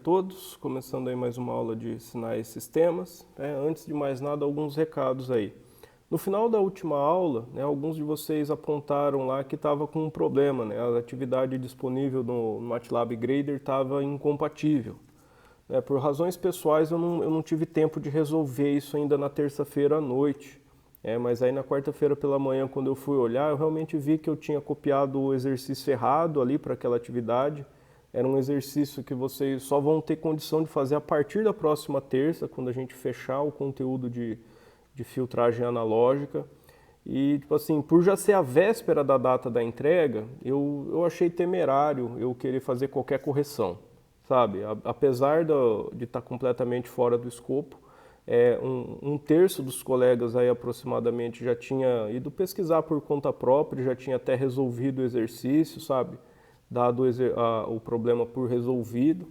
Todos, começando aí mais uma aula de sinais e sistemas. Antes de mais nada, alguns recados aí. No final da última aula, alguns de vocês apontaram lá que estava com um problema, a atividade disponível no MATLAB Grader estava incompatível. Por razões pessoais, eu não tive tempo de resolver isso ainda na terça-feira à noite. Mas aí na quarta-feira pela manhã, quando eu fui olhar, eu realmente vi que eu tinha copiado o exercício errado ali para aquela atividade. Era um exercício que vocês só vão ter condição de fazer a partir da próxima terça, quando a gente fechar o conteúdo de filtragem analógica. E, tipo assim, por já ser a véspera da data da entrega, eu achei temerário eu querer fazer qualquer correção, sabe? Apesar de estar completamente fora do escopo, um terço dos colegas aí aproximadamente já tinha ido pesquisar por conta própria, já tinha até resolvido o exercício, sabe? Dado o problema por resolvido.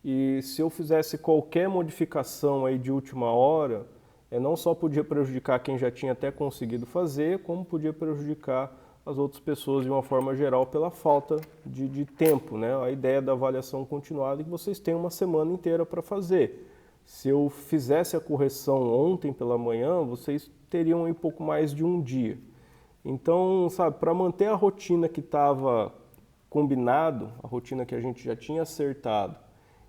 E se eu fizesse qualquer modificação aí de última hora, não só podia prejudicar quem já tinha até conseguido fazer, como podia prejudicar as outras pessoas de uma forma geral pela falta de tempo, né? A ideia da avaliação continuada é que vocês têm uma semana inteira para fazer. Se eu fizesse a correção ontem pela manhã, vocês teriam um pouco mais de um dia. Então, sabe, para manter a rotina que estava combinado, a rotina que a gente já tinha acertado,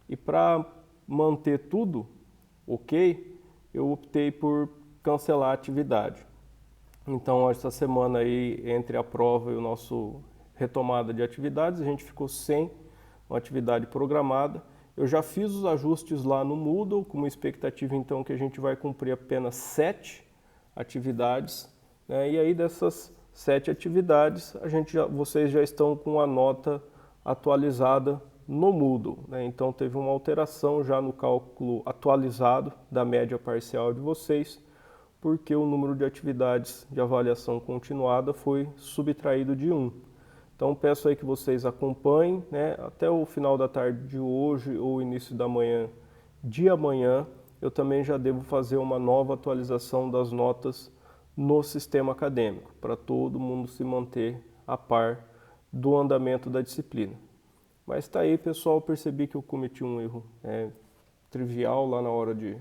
e para manter tudo ok, eu optei por cancelar a atividade. Então, essa semana aí, entre a prova e o nosso retomada de atividades, a gente ficou sem uma atividade programada. Eu já fiz os ajustes lá no Moodle, com uma expectativa então que a gente vai cumprir apenas 7 atividades, né? E aí dessas 7 atividades, vocês já estão com a nota atualizada no Moodle, né? Então teve uma alteração já no cálculo atualizado da média parcial de vocês, porque o número de atividades de avaliação continuada foi subtraído de 1. Então peço aí que vocês acompanhem, né, até o final da tarde de hoje ou início da manhã de amanhã, eu também já devo fazer uma nova atualização das notas no sistema acadêmico, para todo mundo se manter a par do andamento da disciplina. Mas está aí, pessoal, percebi que eu cometi um erro trivial lá na hora de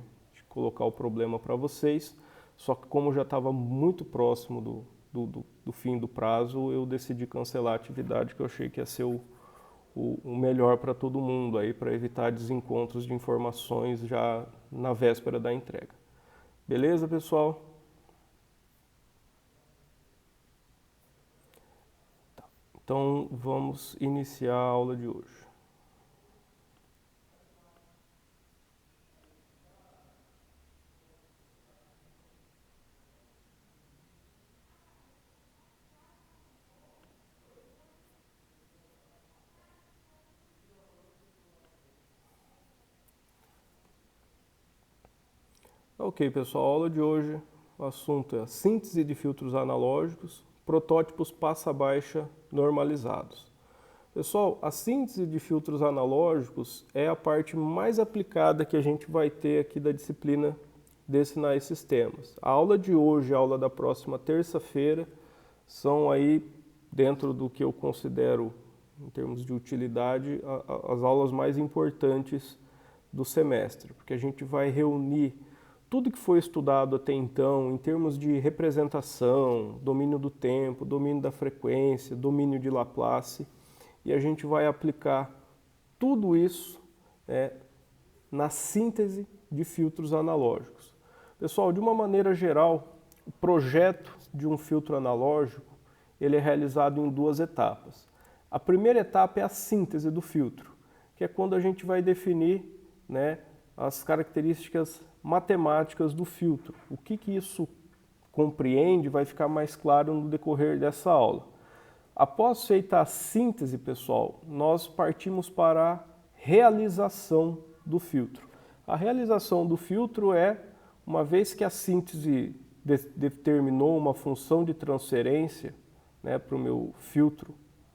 colocar o problema para vocês, só que como já estava muito próximo do fim do prazo, eu decidi cancelar a atividade, que eu achei que ia ser o melhor para todo mundo, aí para evitar desencontros de informações já na véspera da entrega. Beleza, pessoal? Tá. Então vamos iniciar a aula de hoje. Ok, pessoal, a aula de hoje, o assunto é a síntese de filtros analógicos, protótipos passa-baixa normalizados. Pessoal, a síntese de filtros analógicos é a parte mais aplicada que a gente vai ter aqui da disciplina de sinais e sistemas. A aula de hoje e a aula da próxima terça-feira são aí, dentro do que eu considero, em termos de utilidade, as aulas mais importantes do semestre, porque a gente vai reunir tudo que foi estudado até então, em termos de representação, domínio do tempo, domínio da frequência, domínio de Laplace, e a gente vai aplicar tudo isso na síntese de filtros analógicos. Pessoal, de uma maneira geral, o projeto de um filtro analógico ele é realizado em 2 etapas. A primeira etapa é a síntese do filtro, que é quando a gente vai definir, as características matemáticas do filtro. O que isso compreende vai ficar mais claro no decorrer dessa aula. Após feita a síntese, pessoal, nós partimos para a realização do filtro. A realização do filtro é, uma vez que a síntese determinou uma função de transferência para o meu filtro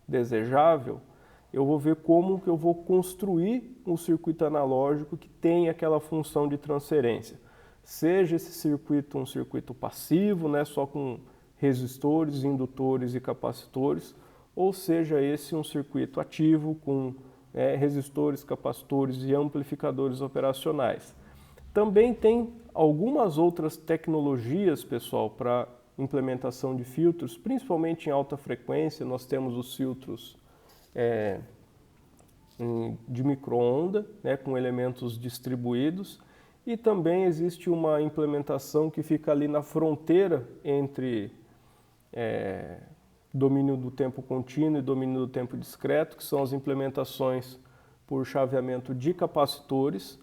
desejável, eu vou ver como que eu vou construir um circuito analógico que tem aquela função de transferência. Seja esse circuito um circuito passivo, só com resistores, indutores e capacitores, ou seja esse um circuito ativo com resistores, capacitores e amplificadores operacionais. Também tem algumas outras tecnologias, pessoal, para implementação de filtros, principalmente em alta frequência. Nós temos os filtros de micro-onda, com elementos distribuídos, e também existe uma implementação que fica ali na fronteira entre domínio do tempo contínuo e domínio do tempo discreto, que são as implementações por chaveamento de capacitores,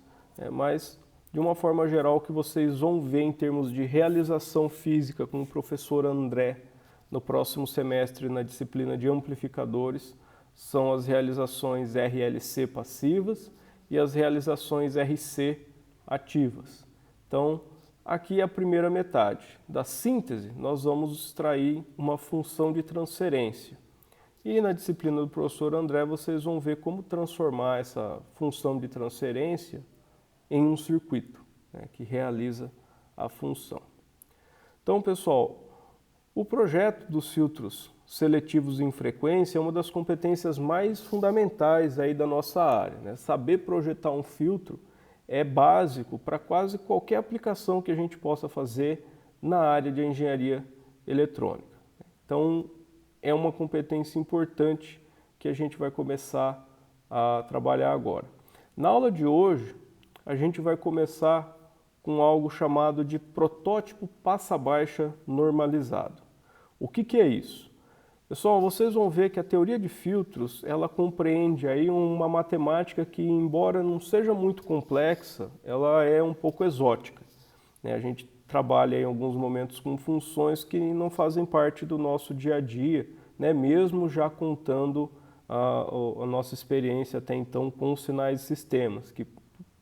mas de uma forma geral o que vocês vão ver em termos de realização física com o professor André no próximo semestre na disciplina de amplificadores são as realizações RLC passivas e as realizações RC ativas. Então, aqui é a primeira metade. Da síntese, nós vamos extrair uma função de transferência. E na disciplina do professor André, vocês vão ver como transformar essa função de transferência em um circuito, que realiza a função. Então, pessoal, o projeto dos filtros seletivos em frequência é uma das competências mais fundamentais aí da nossa área. Saber projetar um filtro é básico para quase qualquer aplicação que a gente possa fazer na área de engenharia eletrônica. Então, é uma competência importante que a gente vai começar a trabalhar agora. Na aula de hoje, a gente vai começar com algo chamado de protótipo passa-baixa normalizado. O que é isso? Pessoal, vocês vão ver que a teoria de filtros, ela compreende aí uma matemática que, embora não seja muito complexa, ela é um pouco exótica. A gente trabalha em alguns momentos com funções que não fazem parte do nosso dia a dia, mesmo já contando a nossa experiência até então com sinais e sistemas, que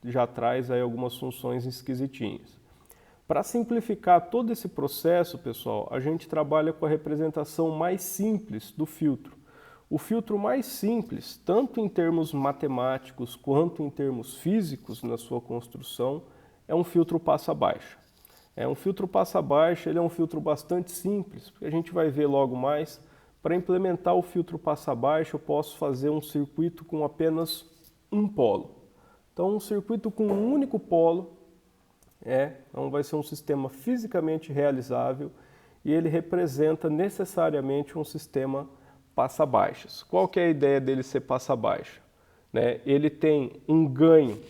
já traz aí algumas funções esquisitinhas. Para simplificar todo esse processo, pessoal, a gente trabalha com a representação mais simples do filtro. O filtro mais simples, tanto em termos matemáticos quanto em termos físicos na sua construção, é um filtro passa-baixa. Um filtro passa-baixa, ele é um filtro bastante simples, porque a gente vai ver logo mais. Para implementar o filtro passa-baixa, eu posso fazer um circuito com apenas um polo. Então, um circuito com um único polo então vai ser um sistema fisicamente realizável e ele representa necessariamente um sistema passa-baixas. Qual que é a ideia dele ser passa-baixa? Ele tem um ganho,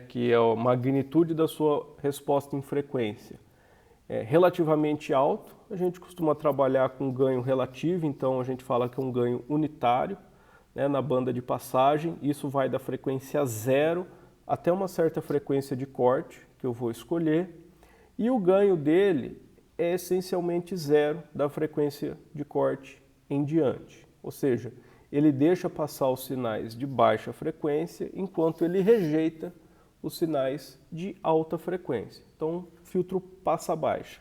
que é a magnitude da sua resposta em frequência, relativamente alto. A gente costuma trabalhar com ganho relativo, então a gente fala que é um ganho unitário, na banda de passagem. Isso vai da frequência 0 até uma certa frequência de corte, que eu vou escolher, e o ganho dele é essencialmente 0 da frequência de corte em diante. Ou seja, ele deixa passar os sinais de baixa frequência, enquanto ele rejeita os sinais de alta frequência. Então, filtro passa-baixa.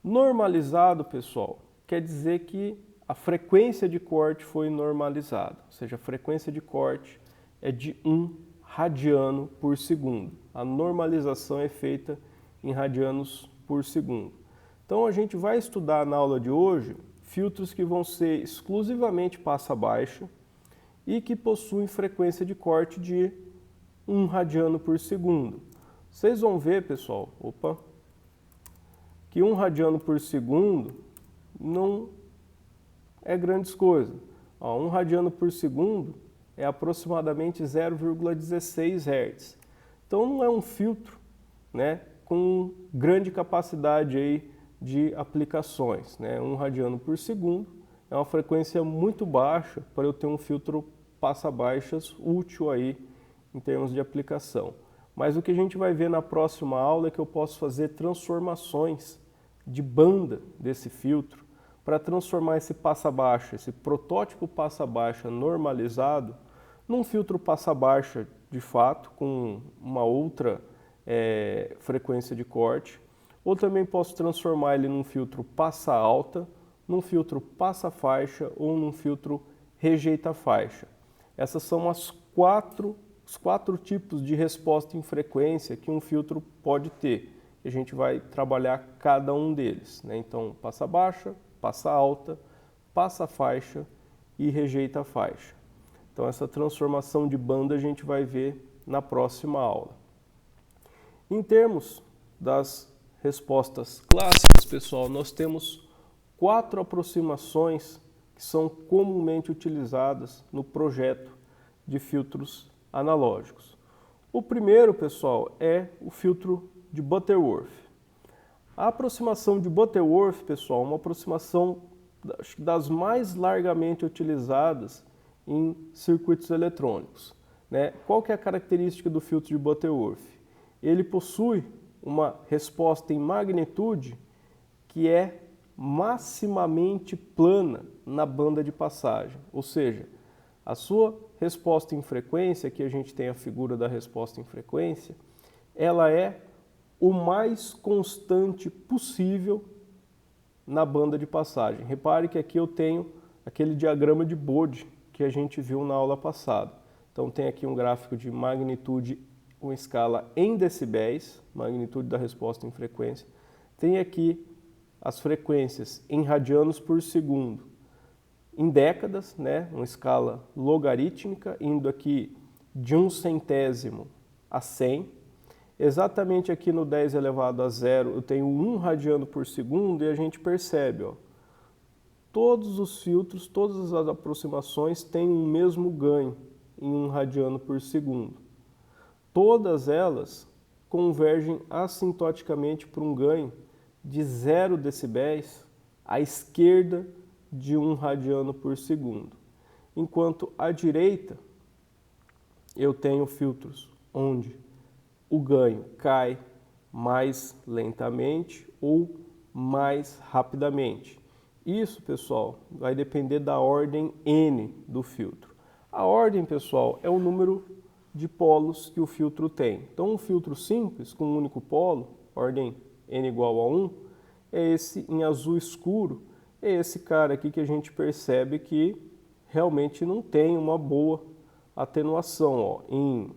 Normalizado, pessoal, quer dizer que a frequência de corte foi normalizada, ou seja, a frequência de corte é de 1 radiano por segundo. A normalização é feita em radianos por segundo. Então a gente vai estudar na aula de hoje filtros que vão ser exclusivamente passa-baixa e que possuem frequência de corte de 1 radiano por segundo. Vocês vão ver, pessoal, que 1 radiano por segundo não é grandes coisas. 1 radiano por segundo é aproximadamente 0,16 Hz. Então não é um filtro com grande capacidade aí de aplicações. 1 radiano por segundo é uma frequência muito baixa para eu ter um filtro passa-baixas útil aí em termos de aplicação. Mas o que a gente vai ver na próxima aula é que eu posso fazer transformações de banda desse filtro para transformar esse passa-baixa, esse protótipo passa-baixa normalizado, num filtro passa-baixa de fato, com uma outra frequência de corte, ou também posso transformar ele num filtro passa-alta, num filtro passa-faixa ou num filtro rejeita-faixa. Essas são os quatro tipos de resposta em frequência que um filtro pode ter. A gente vai trabalhar cada um deles. Então, passa-baixa, passa-alta, passa-faixa e rejeita-faixa. Então essa transformação de banda a gente vai ver na próxima aula. Em termos das respostas clássicas, pessoal, nós temos 4 aproximações que são comumente utilizadas no projeto de filtros analógicos. O primeiro, pessoal, é o filtro de Butterworth. A aproximação de Butterworth, pessoal, é uma aproximação das mais largamente utilizadas em circuitos eletrônicos, né? Qual que é a característica do filtro de Butterworth? Ele possui uma resposta em magnitude que é maximamente plana na banda de passagem, ou seja, a sua resposta em frequência, aqui a gente tem a figura da resposta em frequência, ela é o mais constante possível na banda de passagem. Repare que aqui eu tenho aquele diagrama de Bode que a gente viu na aula passada. Então tem aqui um gráfico de magnitude com escala em decibéis, magnitude da resposta em frequência. Tem aqui as frequências em radianos por segundo, em décadas, né, uma escala logarítmica, indo aqui de 1/100 a 100. Exatamente aqui no 10 elevado a 0 eu tenho 1 radiano por segundo e a gente percebe, ó, todos os filtros, todas as aproximações têm o mesmo ganho em 1 radiano por segundo. Todas elas convergem assintoticamente para um ganho de 0 decibéis à esquerda de 1 radiano por segundo. Enquanto à direita eu tenho filtros onde o ganho cai mais lentamente ou mais rapidamente. Isso, pessoal, vai depender da ordem N do filtro. A ordem, pessoal, é o número de polos que o filtro tem. Então, um filtro simples com um único polo, ordem N igual a 1, é esse em azul escuro, é esse cara aqui que a gente percebe que realmente não tem uma boa atenuação. Ó. Em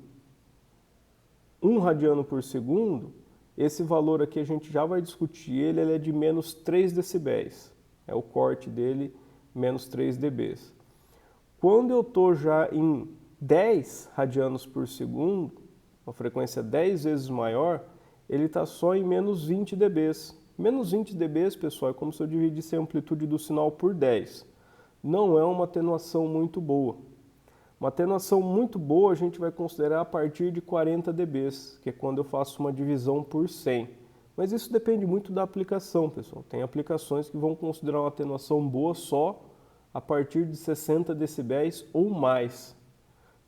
1 radiano por segundo, esse valor aqui a gente já vai discutir, ele é de menos 3 decibéis. É o corte dele, menos 3 dBs. Quando eu estou já em 10 radianos por segundo, uma frequência 10 vezes maior, ele está só em menos 20 dBs. Menos 20 dBs, pessoal, é como se eu dividisse a amplitude do sinal por 10. Não é uma atenuação muito boa. Uma atenuação muito boa a gente vai considerar a partir de 40 dBs, que é quando eu faço uma divisão por 100. Mas isso depende muito da aplicação, pessoal. Tem aplicações que vão considerar uma atenuação boa só a partir de 60 decibéis ou mais,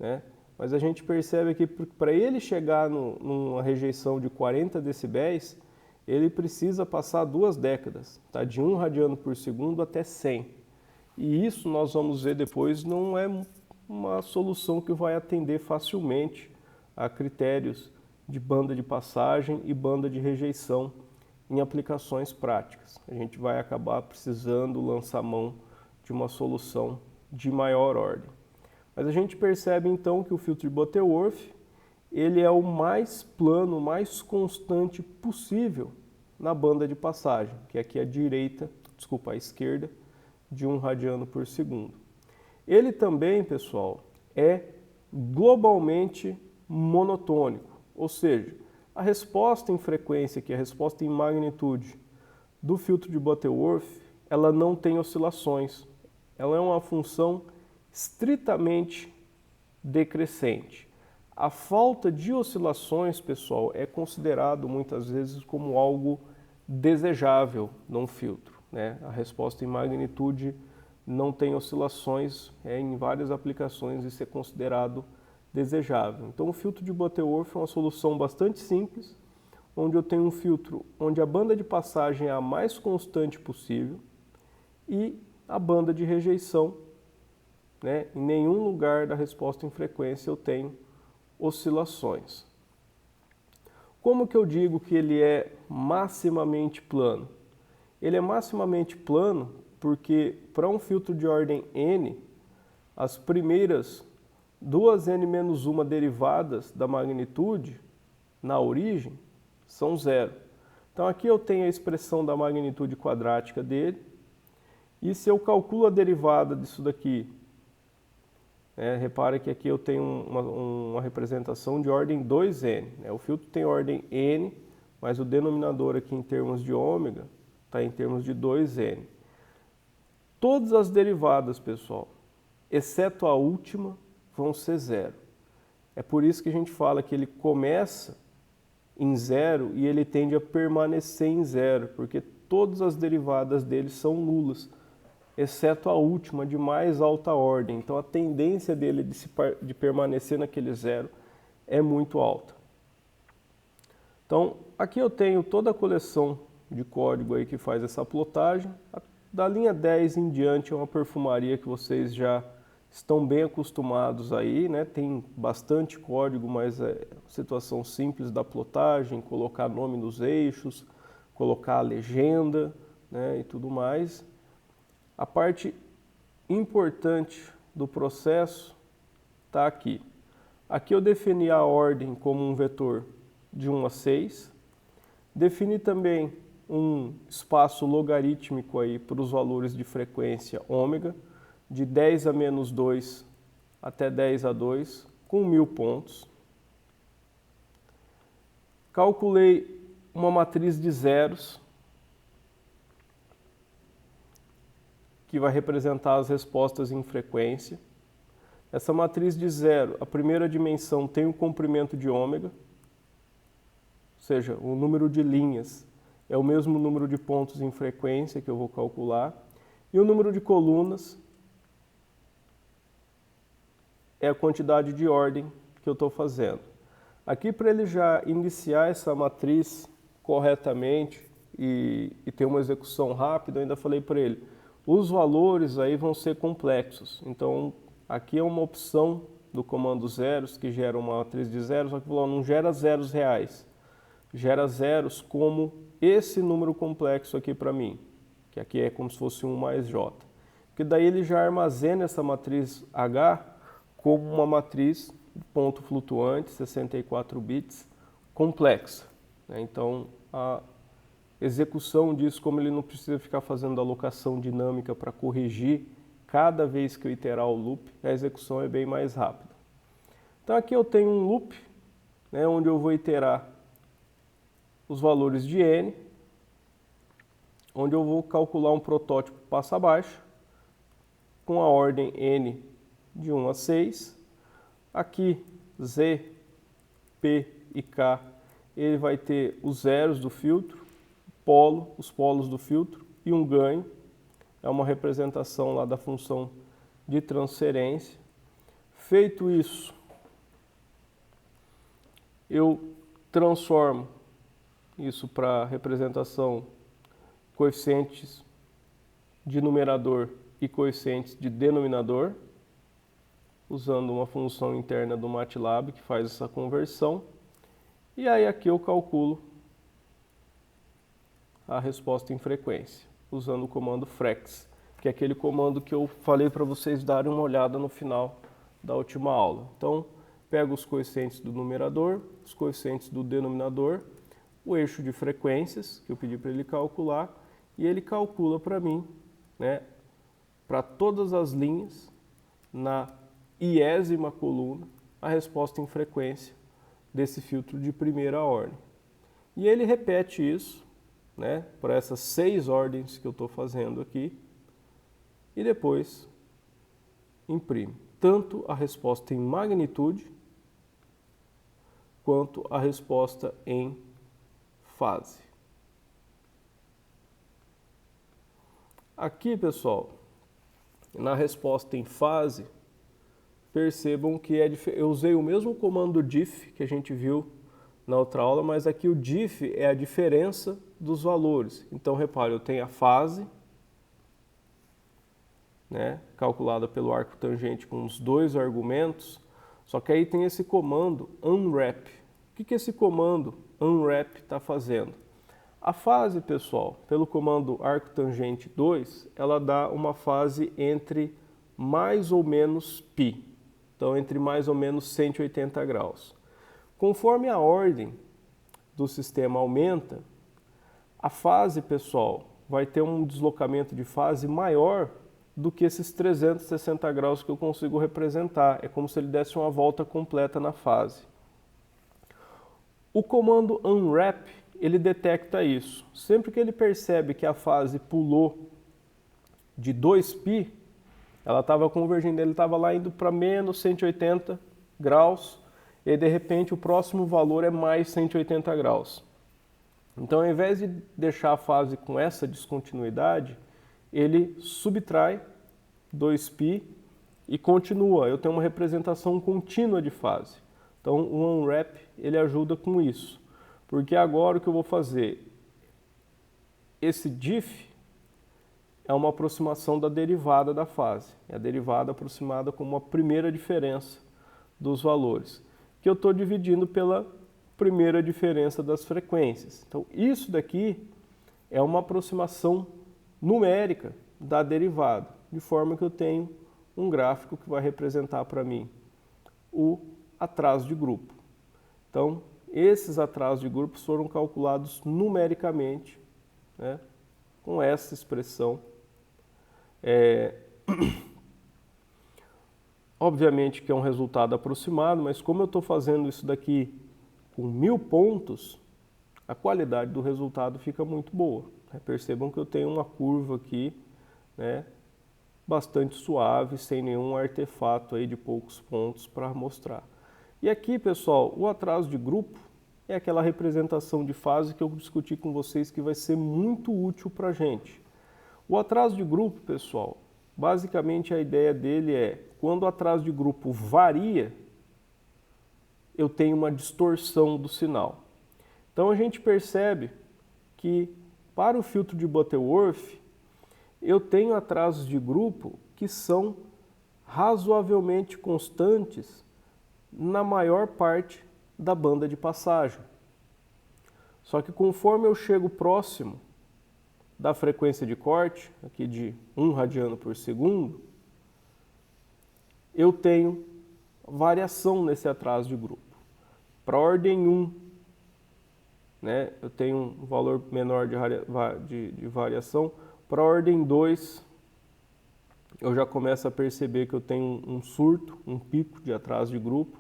né? Mas a gente percebe que para ele chegar numa rejeição de 40 decibéis, ele precisa passar 2 décadas, tá? De 1 radiano por segundo até 100. E isso nós vamos ver depois, não é uma solução que vai atender facilmente a critérios de banda de passagem e banda de rejeição em aplicações práticas. A gente vai acabar precisando lançar mão de uma solução de maior ordem. Mas a gente percebe então que o filtro de Butterworth, ele é o mais plano, o mais constante possível na banda de passagem, que é aqui à esquerda, de 1 radiano por segundo. Ele também, pessoal, é globalmente monotônico. Ou seja, a resposta em frequência, que é a resposta em magnitude do filtro de Butterworth, ela não tem oscilações. Ela é uma função estritamente decrescente. A falta de oscilações, pessoal, é considerado muitas vezes como algo desejável num filtro, né? A resposta em magnitude não tem oscilações, em várias aplicações isso é considerado desejável. Então o filtro de Butterworth é uma solução bastante simples, onde eu tenho um filtro onde a banda de passagem é a mais constante possível e a banda de rejeição, né, em nenhum lugar da resposta em frequência eu tenho oscilações. Como que eu digo que ele é maximamente plano? Ele é maximamente plano porque para um filtro de ordem N, as primeiras 2n-1 derivadas da magnitude na origem são 0. Então aqui eu tenho a expressão da magnitude quadrática dele, e se eu calculo a derivada disso daqui Repara que aqui eu tenho uma representação de ordem 2n. O filtro tem ordem n, mas o denominador aqui em termos de ômega está em termos de 2n. Todas as derivadas, pessoal, exceto a última, vão ser zero. É por isso que a gente fala que ele começa em zero e ele tende a permanecer em zero, porque todas as derivadas dele são nulas, exceto a última, de mais alta ordem. Então a tendência dele de permanecer naquele zero é muito alta. Então aqui eu tenho toda a coleção de código aí que faz essa plotagem. Da linha 10 em diante é uma perfumaria que vocês já estão bem acostumados aí, né? Tem bastante código, mas é situação simples da plotagem, colocar nome nos eixos, colocar a legenda, né, e tudo mais. A parte importante do processo está aqui. Aqui eu defini a ordem como um vetor de 1 a 6. Defini também um espaço logarítmico aí para os valores de frequência ômega, de 10 a menos 2 até 10 a 2, com 1000 pontos. Calculei uma matriz de zeros, que vai representar as respostas em frequência. Essa matriz de zero, a primeira dimensão tem o comprimento de ômega, ou seja, o número de linhas é o mesmo número de pontos em frequência que eu vou calcular, e o número de colunas é a quantidade de ordem que eu estou fazendo. Aqui, para ele já iniciar essa matriz corretamente e ter uma execução rápida, eu ainda falei para ele, os valores aí vão ser complexos. Então, aqui é uma opção do comando zeros, que gera uma matriz de zeros, só que não gera zeros reais, gera zeros como esse número complexo aqui para mim, que aqui é como se fosse 1 mais j. Porque daí ele já armazena essa matriz H como uma matriz de ponto flutuante, 64 bits, complexa. Então, a execução disso, como ele não precisa ficar fazendo alocação dinâmica para corrigir cada vez que eu iterar o loop, a execução é bem mais rápida. Então aqui eu tenho um loop, né, onde eu vou iterar os valores de n, onde eu vou calcular um protótipo passo abaixo, com a ordem n de 1 a 6. Aqui z, p e k, ele vai ter os zeros do filtro, os polos do filtro e um ganho. É uma representação lá da função de transferência. Feito isso, eu transformo isso para representação coeficientes de numerador e coeficientes de denominador, usando uma função interna do MATLAB que faz essa conversão. E aí aqui eu calculo a resposta em frequência, usando o comando frex, que é aquele comando que eu falei para vocês darem uma olhada no final da última aula. Então, pego os coeficientes do numerador, os coeficientes do denominador, o eixo de frequências, que eu pedi para ele calcular, e ele calcula para mim, né, para todas as linhas, na iésima coluna, a resposta em frequência desse filtro de primeira ordem. E ele repete isso, né, para essas 6 ordens que eu estou fazendo aqui, e depois imprime tanto a resposta em magnitude quanto a resposta em fase. Aqui, pessoal, na resposta em fase, percebam que eu usei o mesmo comando diff que a gente viu na outra aula, mas aqui o diff é a diferença dos valores. Então, repare, eu tenho a fase, né, calculada pelo arco tangente com os 2 argumentos, só que aí tem esse comando unwrap. O que esse comando unwrap está fazendo? A fase, pessoal, pelo comando arco tangente 2, ela dá uma fase entre mais ou menos π, então entre mais ou menos 180 graus. Conforme a ordem do sistema aumenta, a fase, pessoal, vai ter um deslocamento de fase maior do que esses 360 graus que eu consigo representar. É como se ele desse uma volta completa na fase. O comando unwrap, ele detecta isso. Sempre que ele percebe que a fase pulou de 2π, ela estava convergindo, ele estava lá indo para menos 180 graus, e aí, de repente o próximo valor é mais 180 graus. Então, ao invés de deixar a fase com essa descontinuidade, ele subtrai 2π e continua. Eu tenho uma representação contínua de fase. Então, o unwrap ele ajuda com isso. Porque agora o que eu vou fazer? Esse diff é uma aproximação da derivada da fase. É a derivada aproximada como a primeira diferença dos valores, que eu estou dividindo pela primeira diferença das frequências. Então, isso daqui é uma aproximação numérica da derivada, de forma que eu tenho um gráfico que vai representar para mim o atraso de grupo. Então, esses atrasos de grupos foram calculados numericamente, né, com essa expressão. Obviamente que é um resultado aproximado, mas como eu estou fazendo isso daqui com 1000 pontos, a qualidade do resultado fica muito boa. Percebam que eu tenho uma curva aqui, né, bastante suave, sem nenhum artefato aí de poucos pontos para mostrar. E aqui, pessoal, o atraso de grupo é aquela representação de fase que eu discuti com vocês que vai ser muito útil para a gente. O atraso de grupo, pessoal, basicamente a ideia dele é, quando o atraso de grupo varia, eu tenho uma distorção do sinal. Então a gente percebe que para o filtro de Butterworth, eu tenho atrasos de grupo que são razoavelmente constantes na maior parte da banda de passagem. Só que conforme eu chego próximo da frequência de corte, aqui de 1 radiano por segundo, eu tenho variação nesse atraso de grupo. Para a ordem 1, né, eu tenho um valor menor de variação. Para a ordem 2, eu já começo a perceber que eu tenho um surto, um pico de atraso de grupo.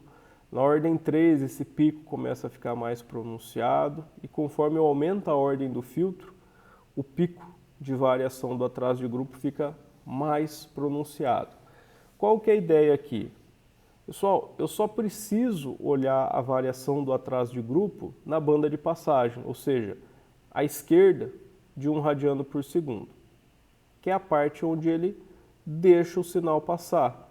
Na ordem 3, esse pico começa a ficar mais pronunciado, e conforme eu aumento a ordem do filtro, o pico de variação do atraso de grupo fica mais pronunciado. Qual que é a ideia aqui? Pessoal, eu só preciso olhar a variação do atraso de grupo na banda de passagem, ou seja, à esquerda de 1 radiano por segundo, que é a parte onde ele deixa o sinal passar.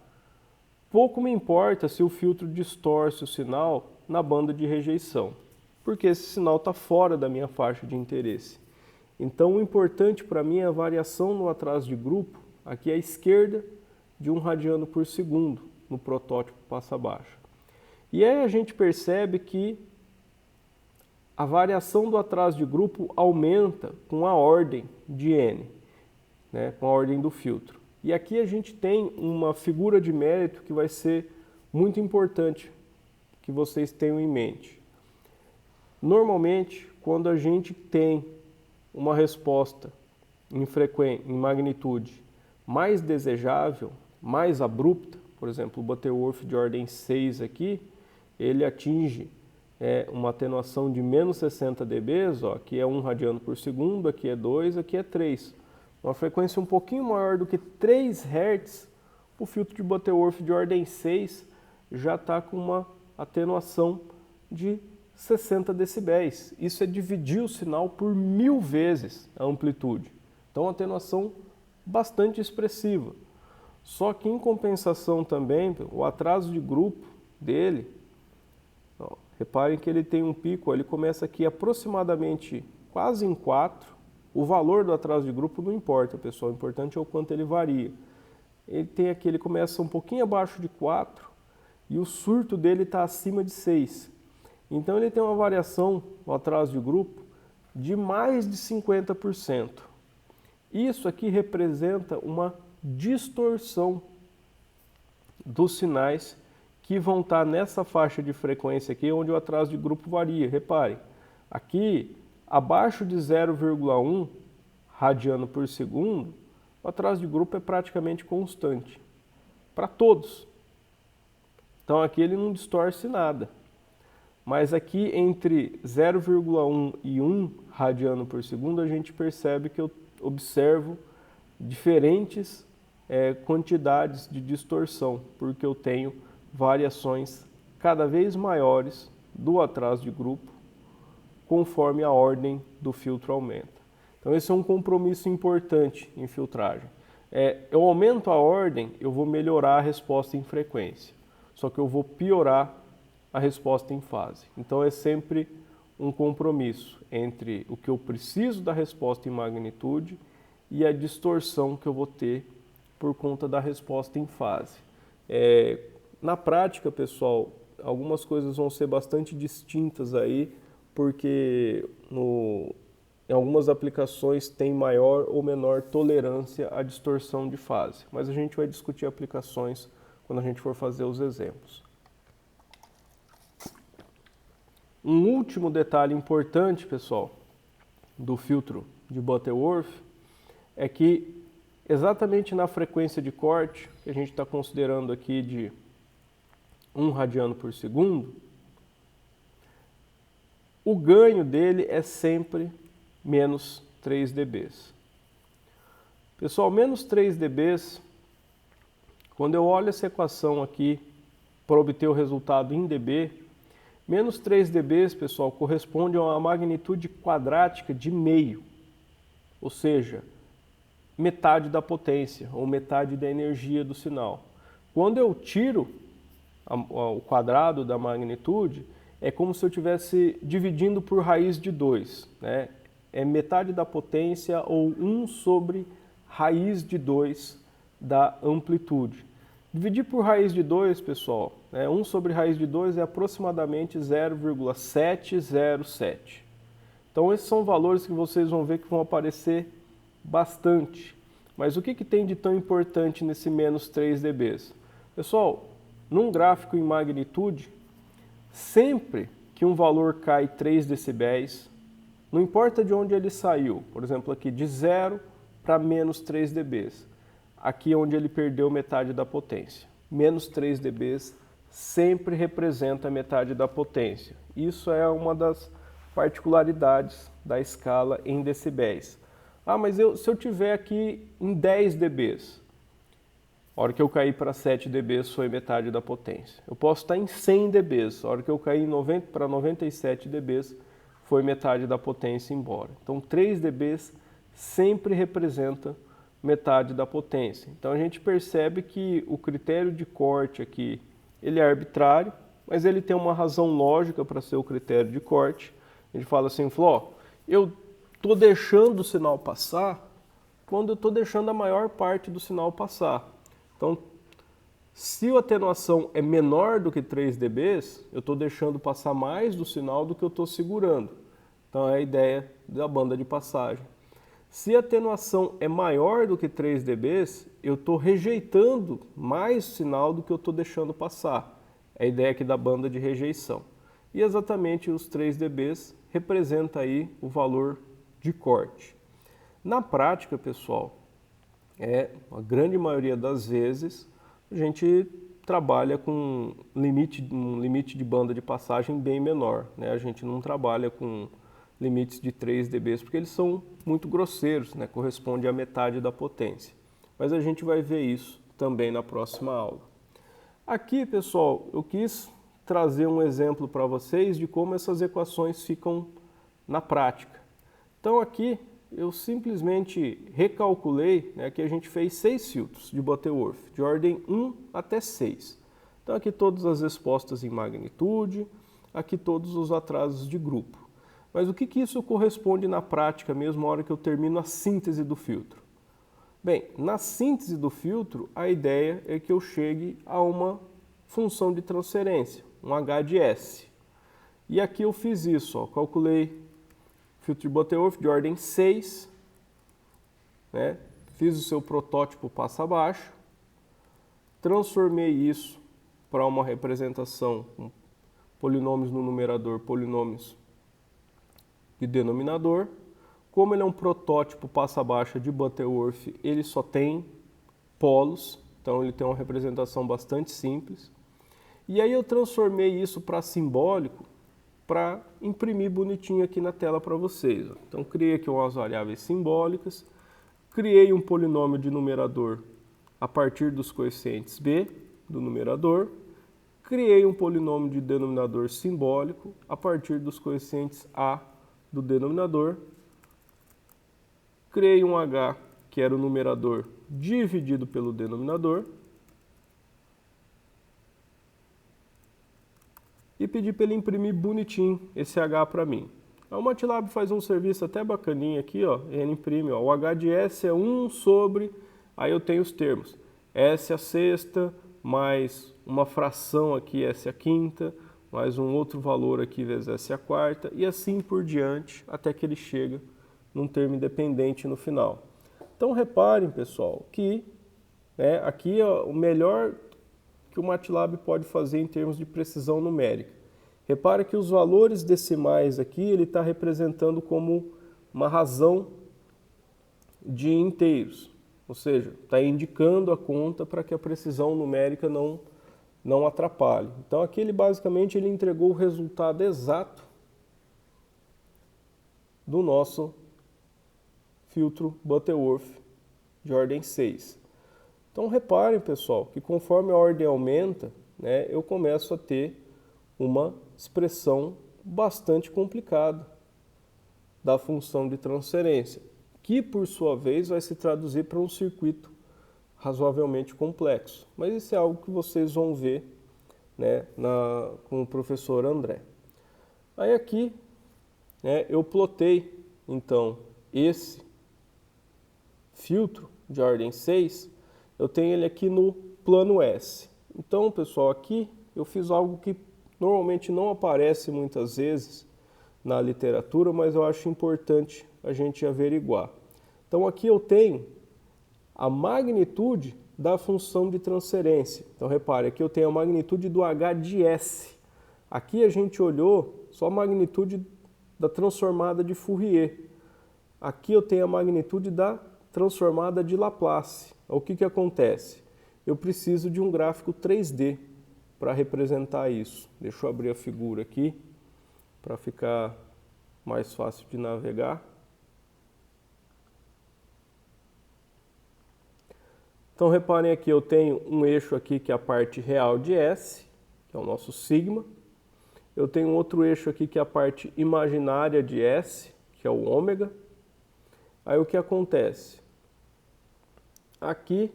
Pouco me importa se o filtro distorce o sinal na banda de rejeição, porque esse sinal está fora da minha faixa de interesse. Então, o importante para mim é a variação no atraso de grupo, aqui à esquerda de 1 radiano por segundo, no protótipo passa abaixo. E aí a gente percebe que a variação do atraso de grupo aumenta com a ordem de N, né, com a ordem do filtro. E aqui a gente tem uma figura de mérito que vai ser muito importante que vocês tenham em mente. Normalmente, quando a gente tem uma resposta em magnitude mais desejável, mais abrupta, por exemplo, o Butterworth de ordem 6 aqui, ele atinge uma atenuação de menos 60 dB, ó, aqui é 1 radiano por segundo, aqui é 2, aqui é 3. Uma frequência um pouquinho maior do que 3 Hz, o filtro de Butterworth de ordem 6 já está com uma atenuação de 60 decibéis. Isso é dividir o sinal por 1000 vezes a amplitude. Então, uma atenuação bastante expressiva. Só que, em compensação também, o atraso de grupo dele, ó, reparem que ele tem um pico, ó, ele começa aqui aproximadamente quase em 4. O valor do atraso de grupo não importa, pessoal, o importante é o quanto ele varia. Ele tem aqui, ele começa um pouquinho abaixo de 4 e o surto dele está acima de 6. Então ele tem uma variação no atraso de grupo de mais de 50%. Isso aqui representa uma distorção dos sinais que vão estar nessa faixa de frequência aqui, onde o atraso de grupo varia. Reparem, aqui abaixo de 0,1 radiano por segundo, o atraso de grupo é praticamente constante, para todos. Então aqui ele não distorce nada. Mas aqui entre 0,1 e 1 radiano por segundo, a gente percebe que eu observo diferentes quantidades de distorção, porque eu tenho variações cada vez maiores do atraso de grupo, conforme a ordem do filtro aumenta. Então esse é um compromisso importante em filtragem. Eu aumento a ordem, eu vou melhorar a resposta em frequência, só que eu vou piorar a resposta em fase. Então é sempre um compromisso entre o que eu preciso da resposta em magnitude e a distorção que eu vou ter por conta da resposta em fase. Na prática, pessoal, algumas coisas vão ser bastante distintas aí, porque em algumas aplicações tem maior ou menor tolerância à distorção de fase. Mas a gente vai discutir aplicações quando a gente for fazer os exemplos. Um último detalhe importante, pessoal, do filtro de Butterworth é que exatamente na frequência de corte, que a gente está considerando aqui de 1 radiano por segundo, o ganho dele é sempre menos 3 dB. Pessoal, menos 3 dB, quando eu olho essa equação aqui para obter o resultado em dB, menos 3 dB, pessoal, corresponde a uma magnitude quadrática de meio, ou seja, metade da potência, ou metade da energia do sinal. Quando eu tiro o quadrado da magnitude, é como se eu estivesse dividindo por raiz de 2, né? É metade da potência, ou 1 sobre raiz de 2 da amplitude. Dividir por raiz de 2, pessoal, 1 sobre raiz de 2 é aproximadamente 0,707. Então esses são valores que vocês vão ver que vão aparecer bastante. Mas o que tem de tão importante nesse menos 3 dB? Pessoal, num gráfico em magnitude, sempre que um valor cai 3 decibéis, não importa de onde ele saiu, por exemplo aqui de 0 para menos 3 dB, aqui é onde ele perdeu metade da potência. Menos 3 dB sempre representa metade da potência. Isso é uma das particularidades da escala em decibéis. Ah, mas se eu tiver aqui em 10 dB, a hora que eu cair para 7 dB foi metade da potência. Eu posso estar em 100 dB, a hora que eu cair para 97 dB foi metade da potência embora. Então 3 dB sempre representa metade da potência. Então a gente percebe que o critério de corte aqui, ele é arbitrário, mas ele tem uma razão lógica para ser o critério de corte. A gente fala assim, eu estou deixando o sinal passar quando eu estou deixando a maior parte do sinal passar. Então, se a atenuação é menor do que 3 dB, eu estou deixando passar mais do sinal do que eu estou segurando. Então é a ideia da banda de passagem. Se a atenuação é maior do que 3 dB, eu estou rejeitando mais sinal do que eu estou deixando passar. É a ideia aqui da banda de rejeição. E exatamente os 3 dB representa aí o valor de corte. Na prática, pessoal, a grande maioria das vezes, a gente trabalha com um limite de banda de passagem bem menor, né? A gente não trabalha com limites de 3 dB, porque eles são muito grosseiros, né? Corresponde à metade da potência. Mas a gente vai ver isso também na próxima aula. Aqui, pessoal, eu quis trazer um exemplo para vocês de como essas equações ficam na prática. Então aqui eu simplesmente recalculei, né, que a gente fez 6 filtros de Butterworth, de ordem 1 até 6. Então aqui todas as respostas em magnitude, aqui todos os atrasos de grupo. Mas o que isso corresponde na prática mesmo, na hora que eu termino a síntese do filtro? Bem, na síntese do filtro, a ideia é que eu chegue a uma função de transferência, um H de S. E aqui eu fiz isso, calculei filtro de Butterworth de ordem 6, né? Fiz o seu protótipo passo abaixo, transformei isso para uma representação com polinômios no numerador, polinômios de denominador, como ele é um protótipo passa baixa de Butterworth, ele só tem polos, então ele tem uma representação bastante simples. E aí eu transformei isso para simbólico para imprimir bonitinho aqui na tela para vocês. Então criei aqui umas variáveis simbólicas, criei um polinômio de numerador a partir dos coeficientes b do numerador, criei um polinômio de denominador simbólico a partir dos coeficientes a do denominador, criei um h, que era o numerador dividido pelo denominador, e pedi para ele imprimir bonitinho esse h para mim. O MATLAB faz um serviço até bacaninho aqui, ó, ele imprime, ó, o h de S é 1 sobre, aí eu tenho os termos, S a sexta, mais uma fração aqui, S a quinta, mais um outro valor aqui, vezes S a quarta, e assim por diante, até que ele chega num termo independente no final. Então reparem, pessoal, que aqui é o melhor que o MATLAB pode fazer em termos de precisão numérica. Repare que os valores decimais aqui, ele está representando como uma razão de inteiros, ou seja, está indicando a conta para que a precisão numérica não atrapalhe. Então aqui ele basicamente ele entregou o resultado exato do nosso filtro Butterworth de ordem 6. Então reparem, pessoal, que conforme a ordem aumenta, eu começo a ter uma expressão bastante complicada da função de transferência, que por sua vez vai se traduzir para um circuito razoavelmente complexo. Mas isso é algo que vocês vão ver com o professor André. Aí aqui eu plotei então esse filtro de ordem 6, eu tenho ele aqui no plano S. Então, pessoal, aqui eu fiz algo que normalmente não aparece muitas vezes na literatura, mas eu acho importante a gente averiguar. Então aqui eu tenho a magnitude da função de transferência. Então repare, aqui eu tenho a magnitude do h de S. Aqui a gente olhou só a magnitude da transformada de Fourier. Aqui eu tenho a magnitude da transformada de Laplace. O que acontece? Eu preciso de um gráfico 3D para representar isso. Deixa eu abrir a figura aqui para ficar mais fácil de navegar. Então reparem aqui, eu tenho um eixo aqui que é a parte real de S, que é o nosso sigma. Eu tenho outro eixo aqui que é a parte imaginária de S, que é o ômega. Aí o que acontece? Aqui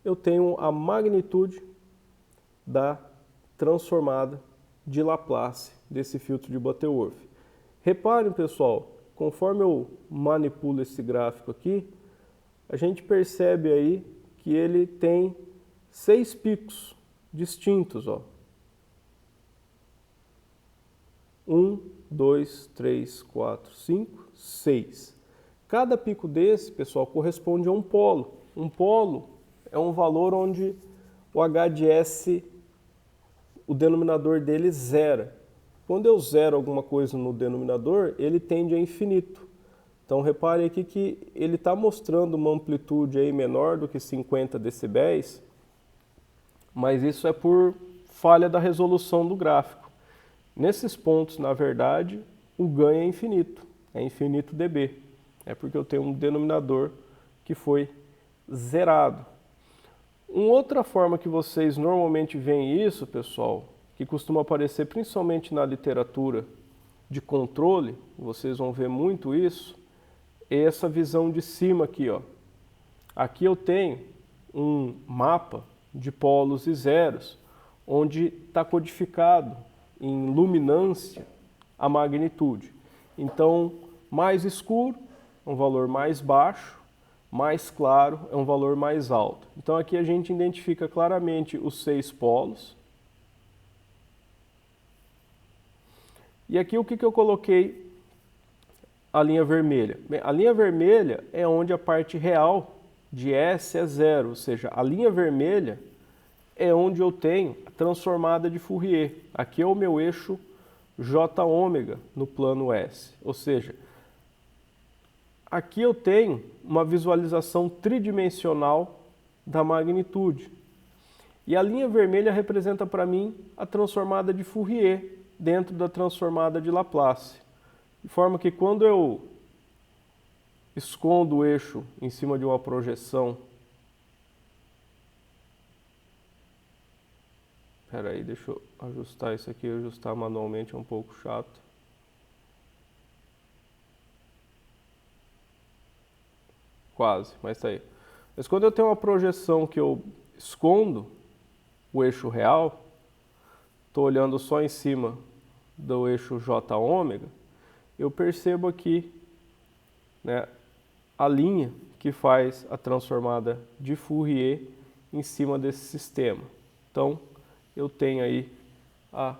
eu tenho a magnitude da transformada de Laplace desse filtro de Butterworth. Reparem, pessoal, conforme eu manipulo esse gráfico aqui, a gente percebe aí que ele tem 6 picos distintos, ó. 1, 2, 3, 4, 5, 6. Cada pico desse, pessoal, corresponde a um polo. Um polo é um valor onde o h de S, o denominador dele zera. Quando eu zero alguma coisa no denominador, ele tende a infinito. Então repare aqui que ele está mostrando uma amplitude aí menor do que 50 decibéis, mas isso é por falha da resolução do gráfico. Nesses pontos, na verdade, o ganho é infinito dB. É porque eu tenho um denominador que foi zerado. Uma outra forma que vocês normalmente veem isso, pessoal, que costuma aparecer principalmente na literatura de controle, vocês vão ver muito isso, é essa visão de cima aqui, ó. Aqui eu tenho um mapa de polos e zeros, onde está codificado em luminância a magnitude. Então, mais escuro é um valor mais baixo, mais claro é um valor mais alto. Então aqui a gente identifica claramente os 6 polos. E aqui o que eu coloquei a linha vermelha? Bem, a linha vermelha é onde a parte real de S é zero, ou seja, a linha vermelha é onde eu tenho a transformada de Fourier. Aqui é o meu eixo J ômega no plano S, ou seja, aqui eu tenho uma visualização tridimensional da magnitude. E a linha vermelha representa para mim a transformada de Fourier dentro da transformada de Laplace. De forma que quando eu escondo o eixo em cima de uma projeção. Espera aí, deixa eu ajustar isso aqui, ajustar manualmente é um pouco chato. Quase, mas tá aí. Mas quando eu tenho uma projeção que eu escondo o eixo real, estou olhando só em cima do eixo J ômega, eu percebo aqui, né, a linha que faz a transformada de Fourier em cima desse sistema. Então, eu tenho aí a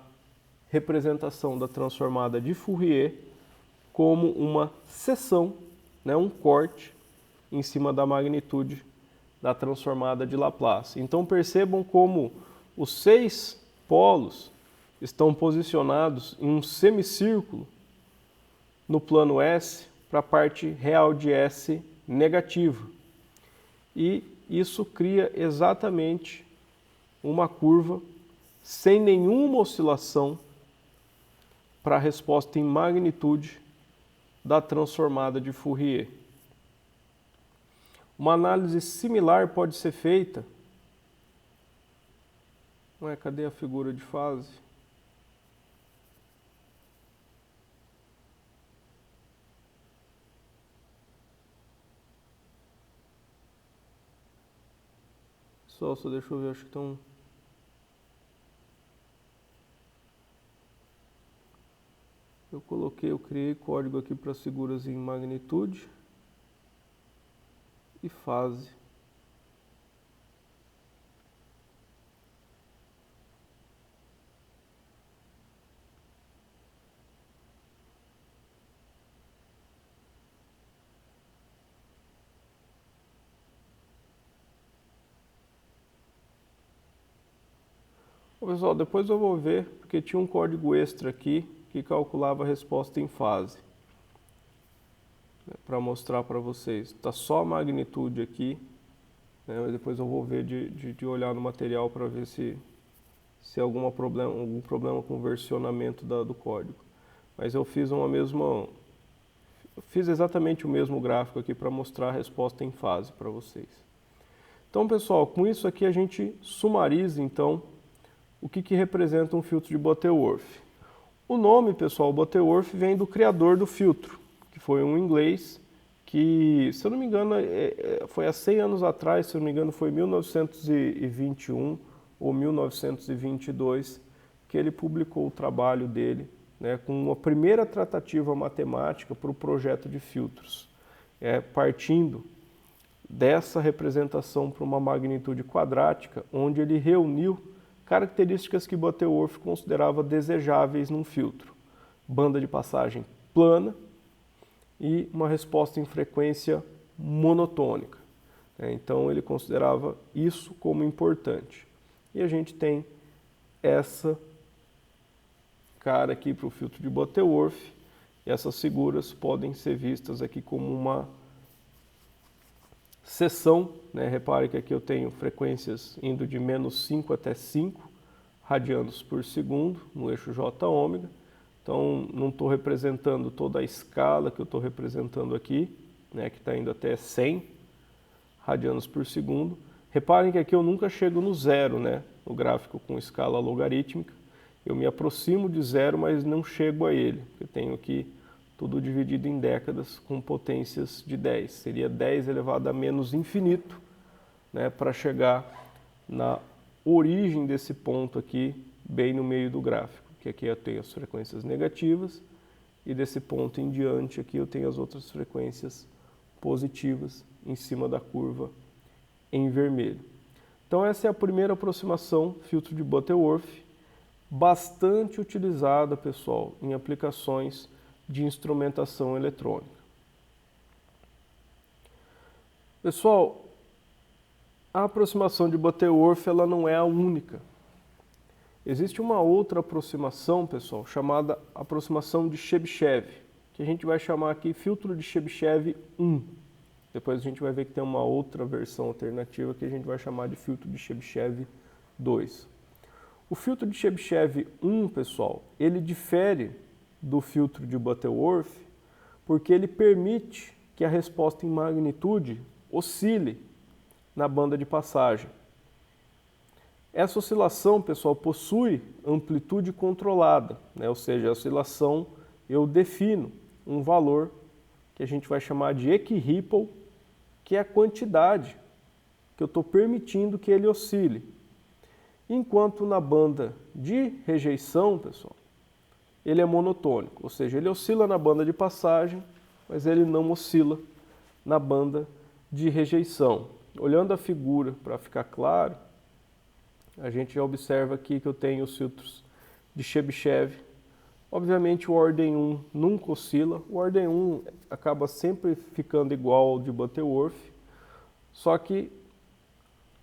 representação da transformada de Fourier como uma seção, né, um corte em cima da magnitude da transformada de Laplace. Então percebam como os 6 polos estão posicionados em um semicírculo no plano S para a parte real de S negativa. E isso cria exatamente uma curva sem nenhuma oscilação para a resposta em magnitude da transformada de Fourier. Uma análise similar pode ser feita. Ué, cadê a figura de fase? Só deixa eu ver, acho que estão. Eu criei código aqui para figuras em magnitude e fase. Bom, pessoal, depois eu vou ver, porque tinha um código extra aqui que calculava a resposta em fase. Para mostrar para vocês. Está só a magnitude aqui, né? Mas depois eu vou ver de olhar no material para ver se algum problema com o versionamento do código. Mas eu fiz fiz exatamente o mesmo gráfico aqui para mostrar a resposta em fase para vocês. Então, pessoal, com isso aqui a gente sumariza então o que representa um filtro de Butterworth. O nome, pessoal, Butterworth, vem do criador do filtro, que foi um inglês que, se eu não me engano, foi há 100 anos atrás, se eu não me engano, foi 1921 ou 1922, que ele publicou o trabalho dele, né, com uma primeira tratativa matemática para o projeto de filtros, partindo dessa representação para uma magnitude quadrática, onde ele reuniu características que Butterworth considerava desejáveis num filtro: banda de passagem plana e uma resposta em frequência monotônica. Então ele considerava isso como importante. E a gente tem essa cara aqui para o filtro de Butterworth, e essas figuras podem ser vistas aqui como uma seção, né? Repare que aqui eu tenho frequências indo de -5 até 5 radianos por segundo no eixo J ômega. Então não estou representando toda a escala que eu estou representando aqui, né? Que está indo até 100 radianos por segundo. Reparem que aqui eu nunca chego no zero, né? No gráfico com escala logarítmica. Eu me aproximo de zero, mas não chego a ele. Eu tenho aqui tudo dividido em décadas com potências de 10. Seria 10 elevado a menos infinito, né, para chegar na origem desse ponto aqui, bem no meio do gráfico. Que aqui eu tenho as frequências negativas e desse ponto em diante aqui eu tenho as outras frequências positivas em cima da curva em vermelho. Então essa é a primeira aproximação, filtro de Butterworth, bastante utilizada, pessoal, em aplicações de instrumentação eletrônica. Pessoal, a aproximação de Butterworth ela não é a única. Existe uma outra aproximação, pessoal, chamada aproximação de Chebyshev. que a gente vai chamar aqui filtro de Chebyshev 1. Depois a gente vai ver que tem uma outra versão alternativa que a gente vai chamar de filtro de Chebyshev 2. O filtro de Chebyshev 1, pessoal, ele difere do filtro de Butterworth porque ele permite que a resposta em magnitude oscile na banda de passagem. Essa oscilação, pessoal, possui amplitude controlada, né? Ou seja, a oscilação eu defino um valor que a gente vai chamar de equiripple, que é a quantidade que eu estou permitindo que ele oscile. Enquanto na banda de rejeição, pessoal, ele é monotônico, ou seja, ele oscila na banda de passagem, mas ele não oscila na banda de rejeição. Olhando a figura para ficar claro, a gente já observa aqui que eu tenho os filtros de Chebyshev. Obviamente o ordem 1 nunca oscila, o ordem 1 acaba sempre ficando igual ao de Butterworth, só que,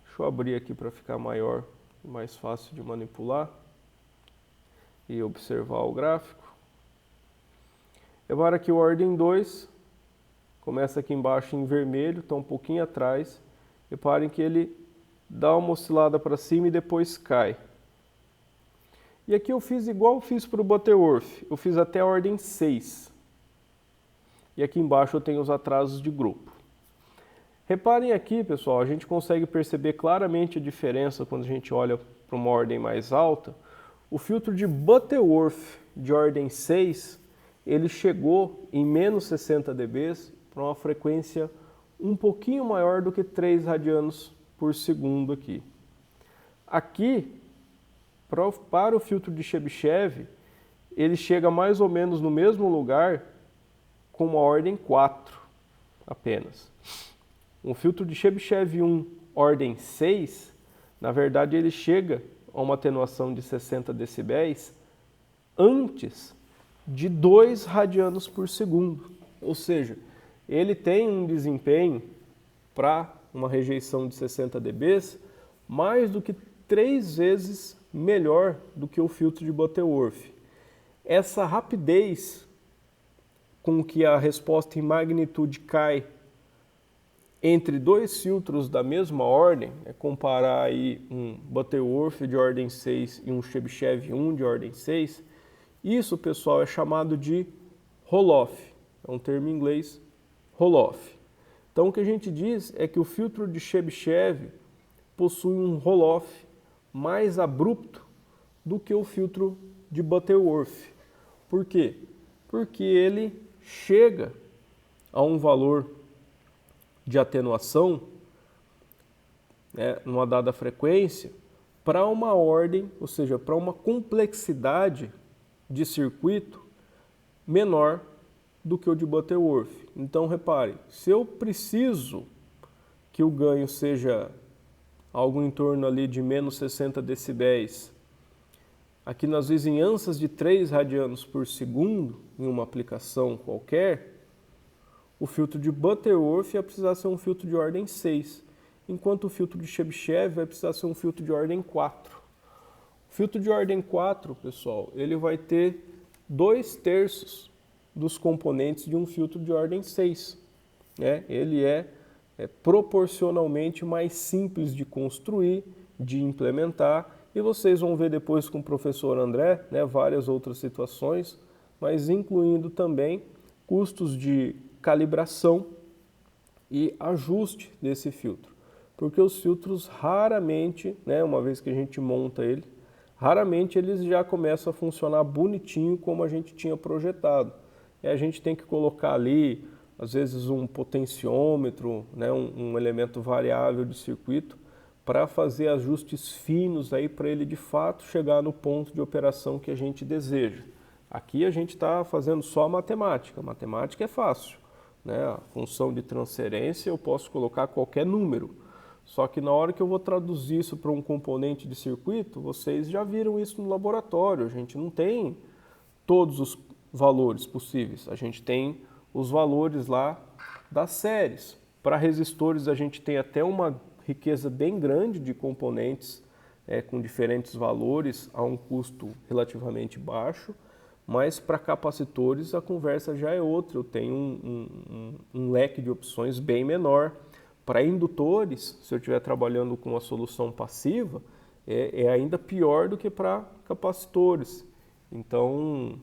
deixa eu abrir aqui para ficar maior, mais fácil de manipular e observar o gráfico. Agora aqui o ordem 2, começa aqui embaixo em vermelho, está um pouquinho atrás. Reparem que ele dá uma oscilada para cima e depois cai. E aqui eu fiz igual eu fiz para o Butterworth, eu fiz até a ordem 6. E aqui embaixo eu tenho os atrasos de grupo. Reparem aqui, pessoal, a gente consegue perceber claramente a diferença quando a gente olha para uma ordem mais alta. O filtro de Butterworth de ordem 6, ele chegou em menos 60 dB para uma frequência um pouquinho maior do que 3 radianos por segundo aqui. Aqui, para o filtro de Chebyshev, ele chega mais ou menos no mesmo lugar com uma ordem 4 apenas. Um filtro de Chebyshev 1, ordem 6, na verdade ele chega a uma atenuação de 60 decibéis antes de 2 radianos por segundo. Ou seja, ele tem um desempenho para uma rejeição de 60 dB mais do que 3 vezes melhor do que o filtro de Butterworth. Essa rapidez com que a resposta em magnitude cai entre dois filtros da mesma ordem, comparar aí um Butterworth de ordem 6 e um Chebyshev 1 de ordem 6, isso, pessoal, é chamado de roll-off, é um termo em inglês, roll-off. Então, o que a gente diz é que o filtro de Chebyshev possui um roll-off mais abrupto do que o filtro de Butterworth. Por quê? Porque ele chega a um valor de atenuação, né, numa dada frequência, para uma ordem, ou seja, para uma complexidade de circuito menor do que o de Butterworth. Então, reparem, se eu preciso que o ganho seja algo em torno ali de menos 60 decibéis, aqui nas vizinhanças de 3 radianos por segundo, em uma aplicação qualquer, o filtro de Butterworth vai precisar ser um filtro de ordem 6, enquanto o filtro de Chebyshev vai precisar ser um filtro de ordem 4. O filtro de ordem 4, pessoal, ele vai ter 2/3 dos componentes de um filtro de ordem 6. Né? Ele é proporcionalmente mais simples de construir, de implementar, e vocês vão ver depois com o professor André, né, várias outras situações, mas incluindo também custos de calibração e ajuste desse filtro. Porque os filtros raramente, né, uma vez que a gente monta ele, raramente eles já começam a funcionar bonitinho como a gente tinha projetado. E a gente tem que colocar ali, às vezes, um potenciômetro, né, um elemento variável de circuito, para fazer ajustes finos aí para ele de fato chegar no ponto de operação que a gente deseja. Aqui a gente está fazendo só matemática. Matemática é fácil, né? A função de transferência eu posso colocar qualquer número. Só que na hora que eu vou traduzir isso para um componente de circuito, vocês já viram isso no laboratório. A gente não tem todos os valores possíveis. A gente tem os valores lá das séries. Para resistores a gente tem até uma riqueza bem grande de componentes com diferentes valores a um custo relativamente baixo, mas para capacitores a conversa já é outra, eu tenho um leque de opções bem menor. Para indutores, se eu estiver trabalhando com uma solução passiva, é ainda pior do que para capacitores. Então,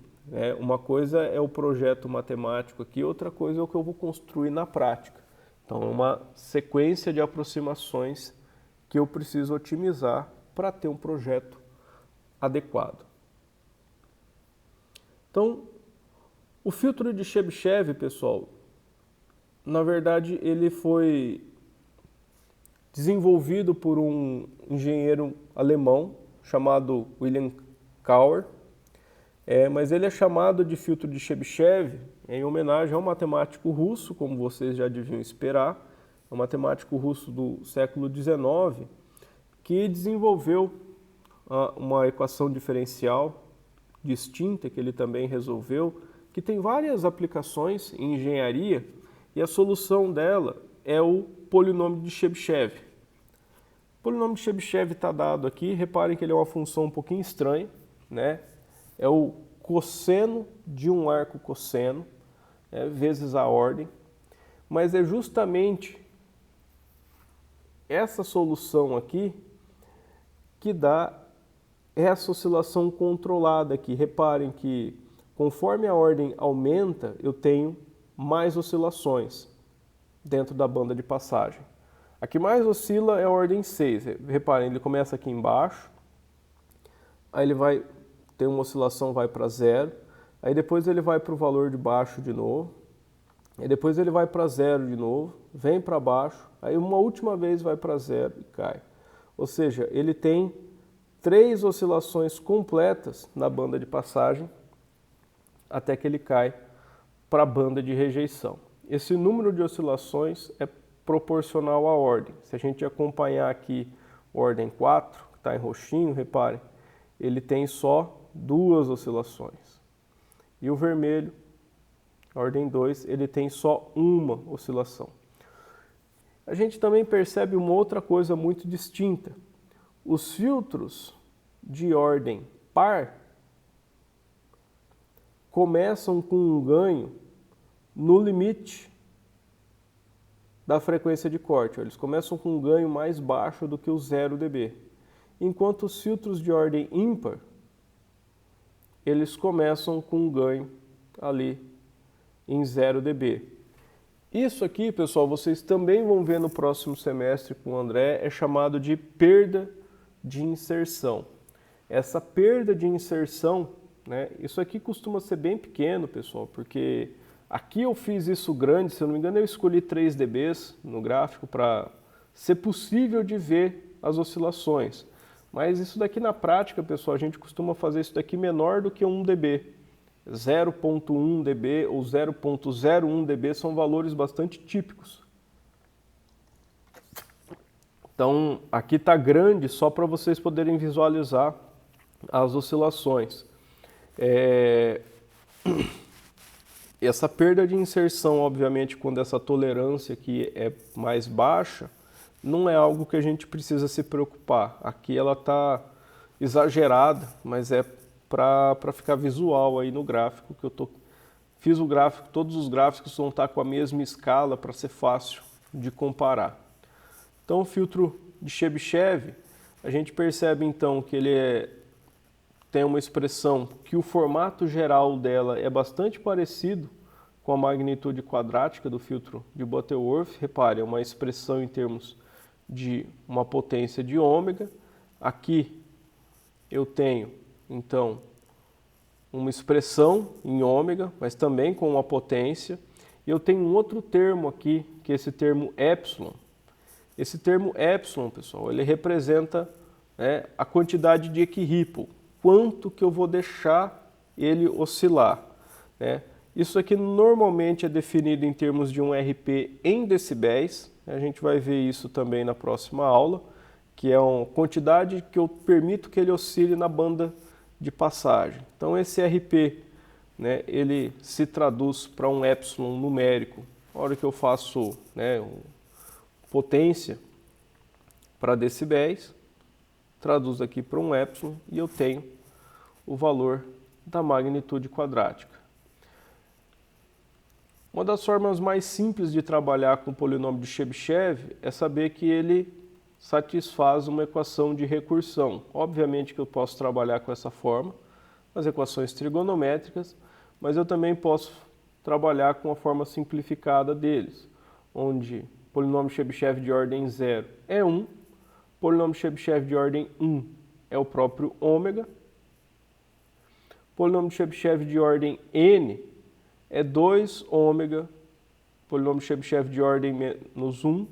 uma coisa é o projeto matemático aqui, outra coisa é o que eu vou construir na prática. Então, é uma sequência de aproximações que eu preciso otimizar para ter um projeto adequado. Então, o filtro de Chebyshev, pessoal, na verdade ele foi desenvolvido por um engenheiro alemão chamado William Cauer, mas ele é chamado de filtro de Chebyshev em homenagem a um matemático russo, como vocês já deviam esperar, um matemático russo do século XIX, que desenvolveu uma equação diferencial distinta, que ele também resolveu, que tem várias aplicações em engenharia, e a solução dela é o polinômio de Chebyshev. O polinômio de Chebyshev está dado aqui, reparem que ele é uma função um pouquinho estranha, né? É o cosseno de um arco cosseno, vezes a ordem, mas é justamente essa solução aqui que dá essa oscilação controlada aqui. Reparem que conforme a ordem aumenta, eu tenho mais oscilações dentro da banda de passagem. A que mais oscila é a ordem 6. Reparem, ele começa aqui embaixo, aí ele vai ter uma oscilação, vai para 0, aí depois ele vai para o valor de baixo de novo, aí depois ele vai para 0 de novo, vem para baixo, aí uma última vez vai para 0 e cai. Ou seja, ele tem 3 oscilações completas na banda de passagem até que ele cai para a banda de rejeição. Esse número de oscilações é proporcional à ordem. Se a gente acompanhar aqui a ordem 4, que está em roxinho, reparem, ele tem só 2 oscilações. E o vermelho, a ordem 2, ele tem só uma oscilação. A gente também percebe uma outra coisa muito distinta. Os filtros de ordem par começam com um ganho no limite da frequência de corte. Eles começam com um ganho mais baixo do que o 0 dB. Enquanto os filtros de ordem ímpar, eles começam com um ganho ali em 0 dB. Isso aqui, pessoal, vocês também vão ver no próximo semestre com o André, é chamado de perda de inserção. Essa perda de inserção, né, isso aqui costuma ser bem pequeno, pessoal, porque aqui eu fiz isso grande, se eu não me engano eu escolhi 3 dB no gráfico para ser possível de ver as oscilações. Mas isso daqui na prática, pessoal, a gente costuma fazer isso daqui menor do que 1 dB. 0.1 dB ou 0.01 dB são valores bastante típicos. Então, aqui está grande só para vocês poderem visualizar as oscilações. Essa perda de inserção, obviamente, quando essa tolerância aqui é mais baixa, não é algo que a gente precisa se preocupar. Aqui ela está exagerada, mas é para ficar visual aí no gráfico que eu fiz o gráfico, todos os gráficos vão estar com a mesma escala para ser fácil de comparar. Então o filtro de Chebyshev, a gente percebe então que ele tem uma expressão que o formato geral dela é bastante parecido com a magnitude quadrática do filtro de Butterworth. Repare, é uma expressão em termos de uma potência de ômega. Aqui eu tenho então uma expressão em ômega, mas também com uma potência. E eu tenho um outro termo aqui, que é esse termo epsilon. Esse termo epsilon, pessoal, ele representa a quantidade de equiripple, quanto que eu vou deixar ele oscilar. Isso aqui normalmente é definido em termos de um RP em decibéis. A gente vai ver isso também na próxima aula, que é uma quantidade que eu permito que ele oscile na banda de passagem. Então esse RP, ele se traduz para um epsilon numérico. Na hora que eu faço potência para decibéis, traduzo aqui para um epsilon e eu tenho o valor da magnitude quadrática. Uma das formas mais simples de trabalhar com o polinômio de Chebyshev é saber que ele satisfaz uma equação de recursão. Obviamente que eu posso trabalhar com essa forma, as equações trigonométricas, mas eu também posso trabalhar com a forma simplificada deles, onde o polinômio Chebyshev de ordem 0 é 1, o polinômio Chebyshev de ordem 1 é o próprio ômega, o polinômio Chebyshev de ordem n é 2 ômega, polinômio Chebyshev de ordem menos 1,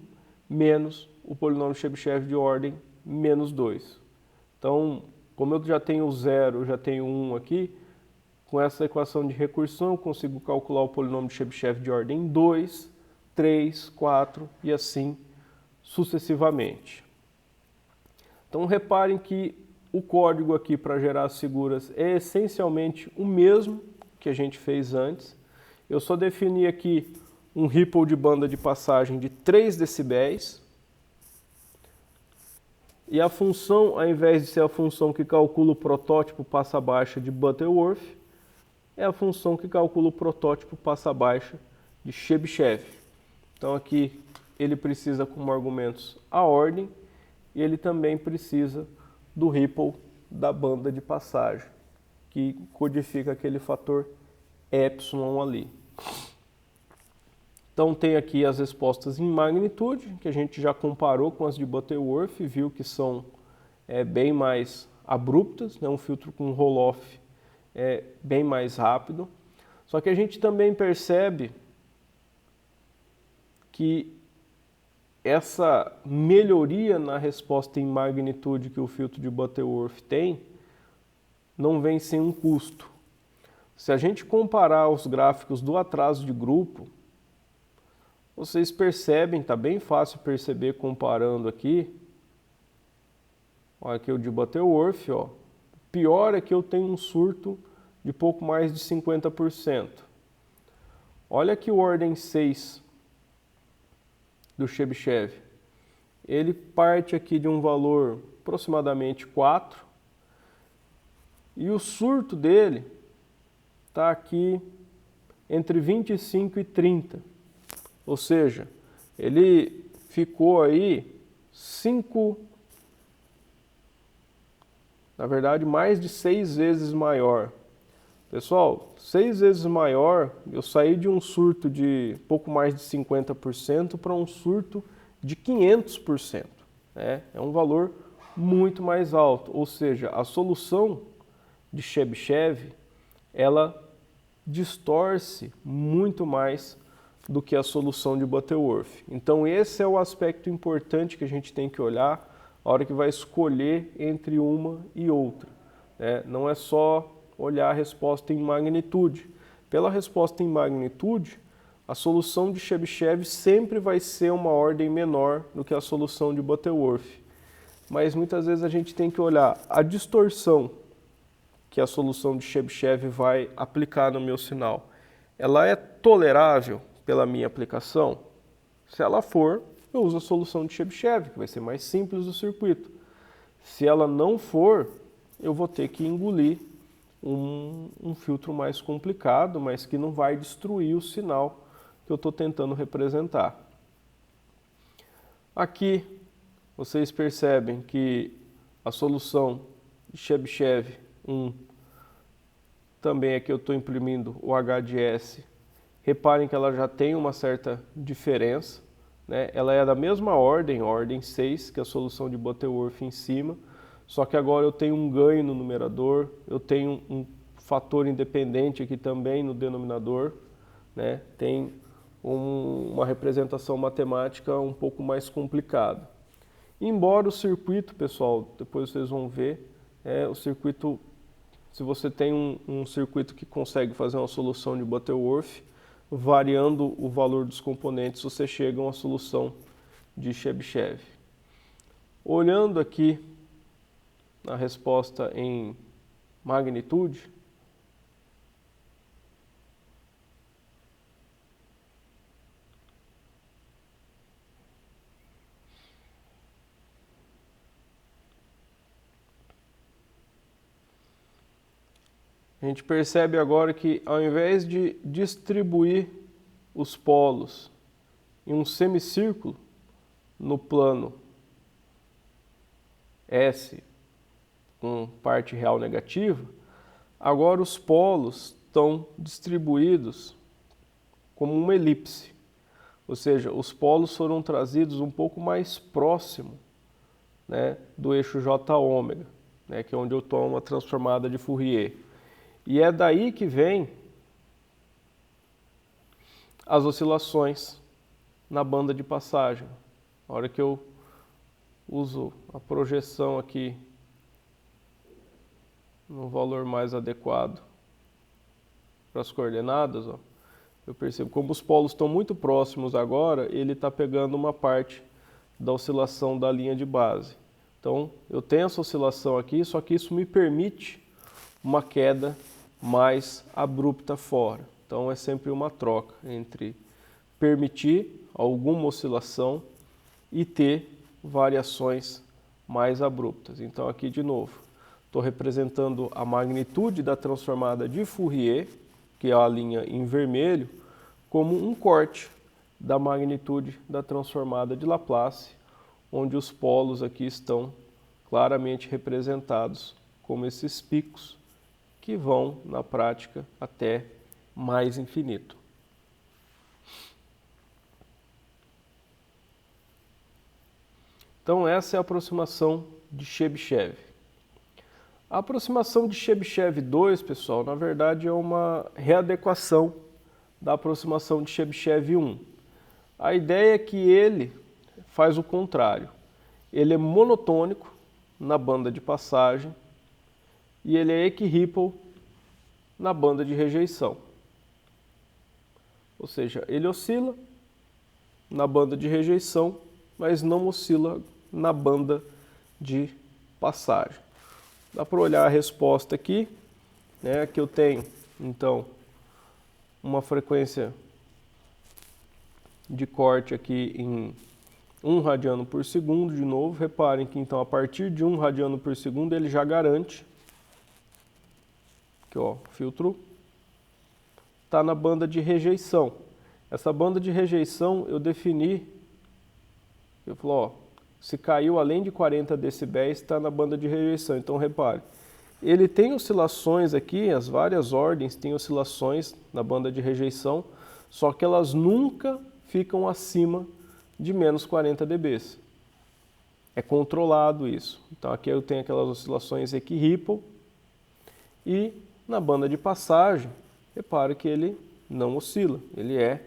menos o polinômio Chebyshev de ordem menos 2. Então, como eu já tenho 0, já tenho 1 aqui, com essa equação de recursão eu consigo calcular o polinômio Chebyshev de ordem 2, 3, 4 e assim sucessivamente. Então, reparem que o código aqui para gerar as figuras é essencialmente o mesmo que a gente fez antes. Eu só defini aqui um ripple de banda de passagem de 3 decibéis. E a função, ao invés de ser a função que calcula o protótipo passa-baixa de Butterworth, é a função que calcula o protótipo passa-baixa de Chebyshev. Então aqui ele precisa como argumentos a ordem e ele também precisa do ripple da banda de passagem, que codifica aquele fator epsilon ali. Então tem aqui as respostas em magnitude, que a gente já comparou com as de Butterworth e viu que são bem mais abruptas, né? Um filtro com roll-off bem mais rápido. Só que a gente também percebe que essa melhoria na resposta em magnitude que o filtro de Butterworth tem não vem sem um custo. Se a gente comparar os gráficos do atraso de grupo, vocês percebem, está bem fácil perceber comparando aqui. Olha aqui o de Butterworth, ó. O pior é que eu tenho um surto de pouco mais de 50%. Olha aqui o ordem 6 do Chebyshev. Ele parte aqui de um valor aproximadamente 4 e o surto dele está aqui entre 25 e 30. Ou seja, ele ficou aí na verdade, mais de 6 vezes maior. Pessoal, 6 vezes maior, eu saí de um surto de pouco mais de 50% para um surto de 500%. Né? É um valor muito mais alto. Ou seja, a solução de Chebyshev, ela distorce muito mais do que a solução de Butterworth. Então esse é o aspecto importante que a gente tem que olhar a hora que vai escolher entre uma e outra. Né? Não é só olhar a resposta em magnitude. Pela resposta em magnitude, a solução de Chebyshev sempre vai ser uma ordem menor do que a solução de Butterworth. Mas muitas vezes a gente tem que olhar a distorção que a solução de Chebyshev vai aplicar no meu sinal. Ela é tolerável pela minha aplicação? Se ela for, eu uso a solução de Chebyshev, que vai ser mais simples do circuito. Se ela não for, eu vou ter que engolir um filtro mais complicado, mas que não vai destruir o sinal que eu estou tentando representar. Aqui vocês percebem que a solução de Chebyshev 1, também aqui eu estou imprimindo o H de S. Reparem que ela já tem uma certa diferença, né? Ela é da mesma ordem, ordem 6, que a solução de Butterworth em cima, só que agora eu tenho um ganho no numerador, eu tenho um fator independente aqui também no denominador, né? Tem uma representação matemática um pouco mais complicada. Embora o circuito, pessoal, depois vocês vão ver, o circuito, se você tem um circuito que consegue fazer uma solução de Butterworth, variando o valor dos componentes, você chega a uma solução de Chebyshev. Olhando aqui na resposta em magnitude, a a gente percebe agora que ao invés de distribuir os polos em um semicírculo no plano S com parte real negativa, agora os polos estão distribuídos como uma elipse, ou seja, os polos foram trazidos um pouco mais próximo, né, do eixo J-ômega, né, que é onde eu tomo uma transformada de Fourier. E é daí que vem as oscilações na banda de passagem. Na hora que eu uso a projeção aqui no valor mais adequado para as coordenadas, ó, eu percebo como os polos estão muito próximos agora, ele está pegando uma parte da oscilação da linha de base. Então, eu tenho essa oscilação aqui, só que isso me permite uma queda mais abrupta fora. Então, é sempre uma troca entre permitir alguma oscilação e ter variações mais abruptas. Então, aqui de novo, estou representando a magnitude da transformada de Fourier, que é a linha em vermelho, como um corte da magnitude da transformada de Laplace, onde os polos aqui estão claramente representados como esses picos que vão, na prática, até mais infinito. Então, essa é a aproximação de Chebyshev. A aproximação de Chebyshev 2, pessoal, na verdade é uma readequação da aproximação de Chebyshev 1. A ideia é que ele faz o contrário. Ele é monotônico na banda de passagem e ele é equiripple na banda de rejeição. Ou seja, ele oscila na banda de rejeição, mas não oscila na banda de passagem. Dá para olhar a resposta aqui, né, que eu tenho, então, uma frequência de corte aqui em 1 radiano por segundo, de novo. Reparem que, então, a partir de 1 radiano por segundo, ele já garante que, ó, o filtro está na banda de rejeição. Essa banda de rejeição eu defini, eu falo, ó, se caiu além de 40 decibéis, está na banda de rejeição. Então, repare, ele tem oscilações aqui, as várias ordens têm oscilações na banda de rejeição, só que elas nunca ficam acima de menos 40 dB. É controlado isso. Então, aqui eu tenho aquelas oscilações equiripple e na banda de passagem, repare que ele não oscila, ele é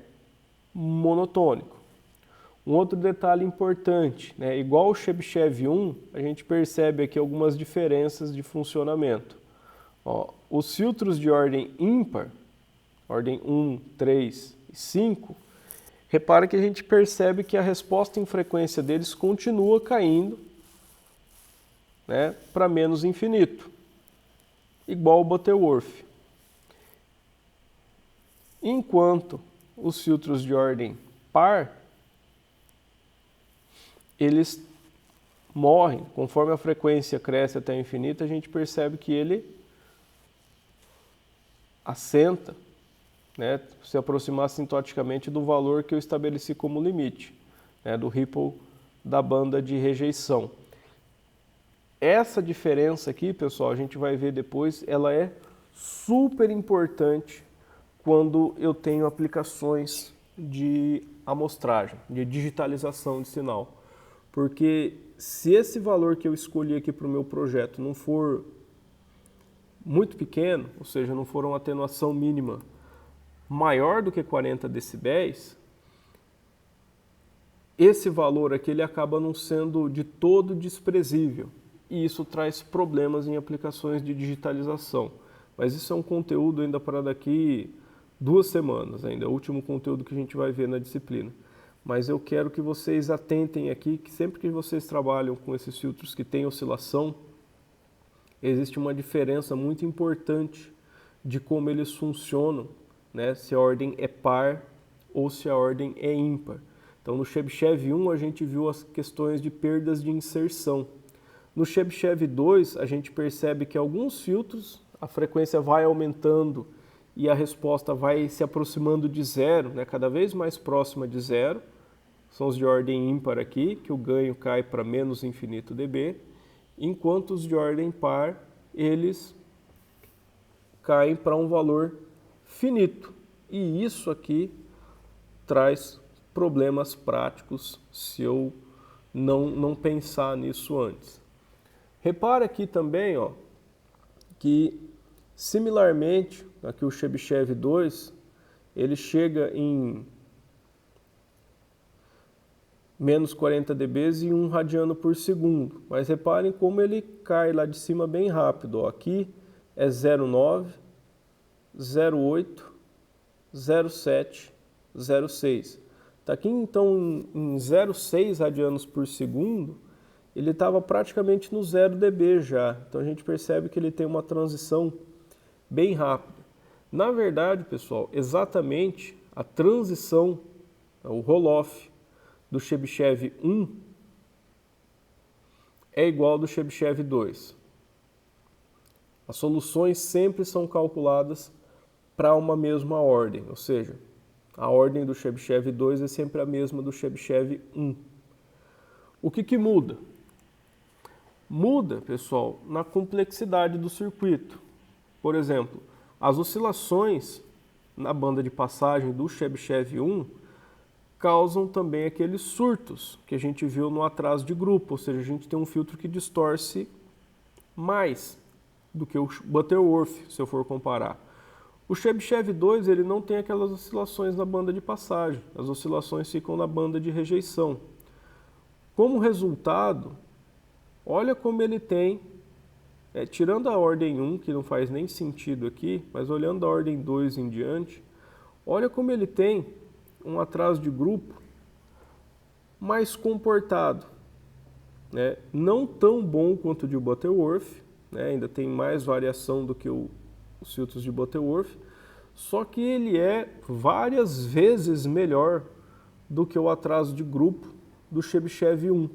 monotônico. Um outro detalhe importante, né? Igual o Chebyshev 1, a gente percebe aqui algumas diferenças de funcionamento. Ó, os filtros de ordem ímpar, ordem 1, 3 e 5, repara que a gente percebe que a resposta em frequência deles continua caindo, né, para menos infinito, igual o Butterworth. Enquanto os filtros de ordem par, eles morrem. Conforme a frequência cresce até o infinito, a gente percebe que ele assenta, né, se aproximar assintoticamente do valor que eu estabeleci como limite, né, do ripple da banda de rejeição. Essa diferença aqui, pessoal, a gente vai ver depois, ela é super importante quando eu tenho aplicações de amostragem, de digitalização de sinal. Porque se esse valor que eu escolhi aqui para o meu projeto não for muito pequeno, ou seja, não for uma atenuação mínima maior do que 40 decibéis, esse valor aqui ele acaba não sendo de todo desprezível. E isso traz problemas em aplicações de digitalização. Mas isso é um conteúdo ainda para daqui 2 semanas, ainda é o último conteúdo que a gente vai ver na disciplina. Mas eu quero que vocês atentem aqui que sempre que vocês trabalham com esses filtros que têm oscilação, existe uma diferença muito importante de como eles funcionam, né? Se a ordem é par ou se a ordem é ímpar. Então, no Chebyshev 1, a gente viu as questões de perdas de inserção. No Chebyshev 2, a gente percebe que alguns filtros a frequência vai aumentando e a resposta vai se aproximando de zero, né, cada vez mais próxima de zero. São os de ordem ímpar aqui, que o ganho cai para menos infinito dB, enquanto os de ordem par, eles caem para um valor finito. E isso aqui traz problemas práticos se eu não pensar nisso antes. Repara aqui também, ó, que similarmente, aqui o Chebyshev 2, ele chega em menos 40 dB e 1 radiano por segundo. Mas reparem como ele cai lá de cima bem rápido. Ó. Aqui é 0,9, 0,8, 0,7, 0,6. Está aqui então em 0,6 radianos por segundo, ele estava praticamente no 0 dB já. Então a gente percebe que ele tem uma transição bem rápida. Na verdade, pessoal, exatamente a transição, o roll-off do Chebyshev 1 é igual ao do Chebyshev 2. As soluções sempre são calculadas para uma mesma ordem, ou seja, a ordem do Chebyshev 2 é sempre a mesma do Chebyshev 1. O que muda? Muda, pessoal, na complexidade do circuito. Por exemplo, as oscilações na banda de passagem do Chebyshev 1 causam também aqueles surtos que a gente viu no atraso de grupo, ou seja, a gente tem um filtro que distorce mais do que o Butterworth, se eu for comparar. O Chebyshev 2 ele não tem aquelas oscilações na banda de passagem, as oscilações ficam na banda de rejeição. Como resultado, olha como ele tem, tirando a ordem 1, que não faz nem sentido aqui, mas olhando a ordem 2 em diante, olha como ele tem um atraso de grupo mais comportado, né? Não tão bom quanto o de Butterworth, né? Ainda tem mais variação do que os filtros de Butterworth, só que ele é várias vezes melhor do que o atraso de grupo do Chebyshev 1.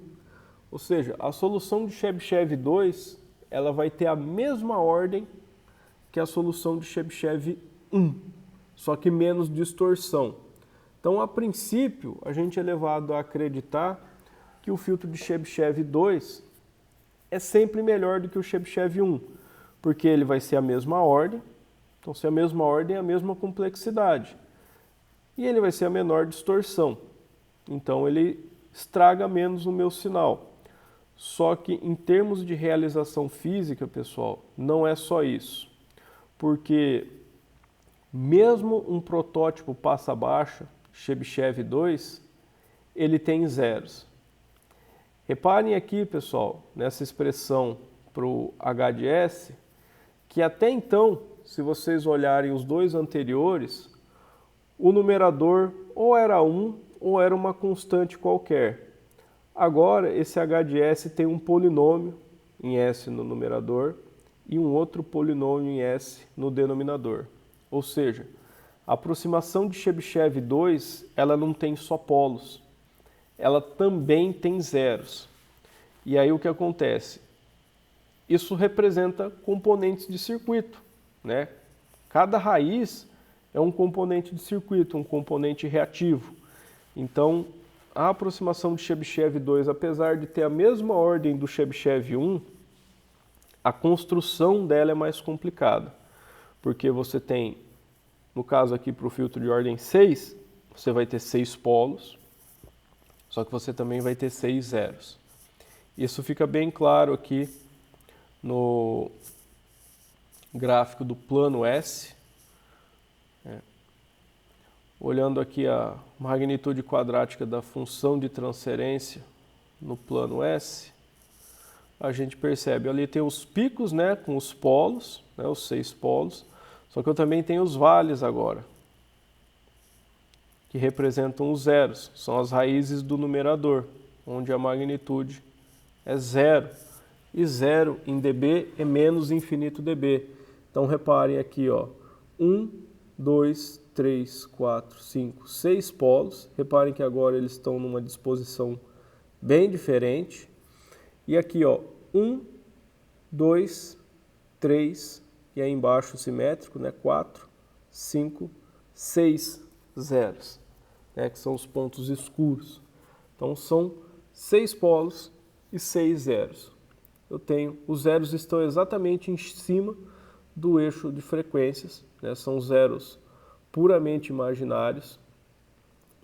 Ou seja, a solução de Chebyshev 2 ela vai ter a mesma ordem que a solução de Chebyshev 1, só que menos distorção. Então, a princípio, a gente é levado a acreditar que o filtro de Chebyshev 2 é sempre melhor do que o Chebyshev 1, porque ele vai ser a mesma ordem, então se é a mesma ordem, é a mesma complexidade. E ele vai ser a menor distorção, então ele estraga menos o meu sinal. Só que em termos de realização física, pessoal, não é só isso, porque mesmo um protótipo passa baixa, Chebyshev 2, ele tem zeros. Reparem aqui, pessoal, nessa expressão para o HDS, que até então, se vocês olharem os dois anteriores, o numerador ou era 1 ou era uma constante qualquer. Agora, esse HDS tem um polinômio em S no numerador e um outro polinômio em S no denominador. Ou seja, a aproximação de Chebyshev 2, ela não tem só polos, ela também tem zeros. E aí o que acontece? Isso representa componentes de circuito, né? Cada raiz é um componente de circuito, um componente reativo. Então, a aproximação de Chebyshev 2, apesar de ter a mesma ordem do Chebyshev 1, a construção dela é mais complicada, porque você tem, no caso aqui para o filtro de ordem 6, você vai ter 6 polos, só que você também vai ter 6 zeros. Isso fica bem claro aqui no gráfico do plano S. Olhando aqui a magnitude quadrática da função de transferência no plano S, a gente percebe, ali tem os picos, né, com os polos, né, os 6 polos, só que eu também tenho os vales agora, que representam os zeros, são as raízes do numerador, onde a magnitude é zero, e zero em dB é menos infinito dB. Então reparem aqui, ó, 1, 2, 3, 4, 5, 6 polos. Reparem que agora eles estão numa disposição bem diferente. E aqui, ó, 1, 2, 3, e aí embaixo simétrico, né, 4, 5, 6 zeros, né, que são os pontos escuros. Então são 6 polos e 6 zeros. Os zeros estão exatamente em cima do eixo de frequências, né, são zeros puramente imaginários,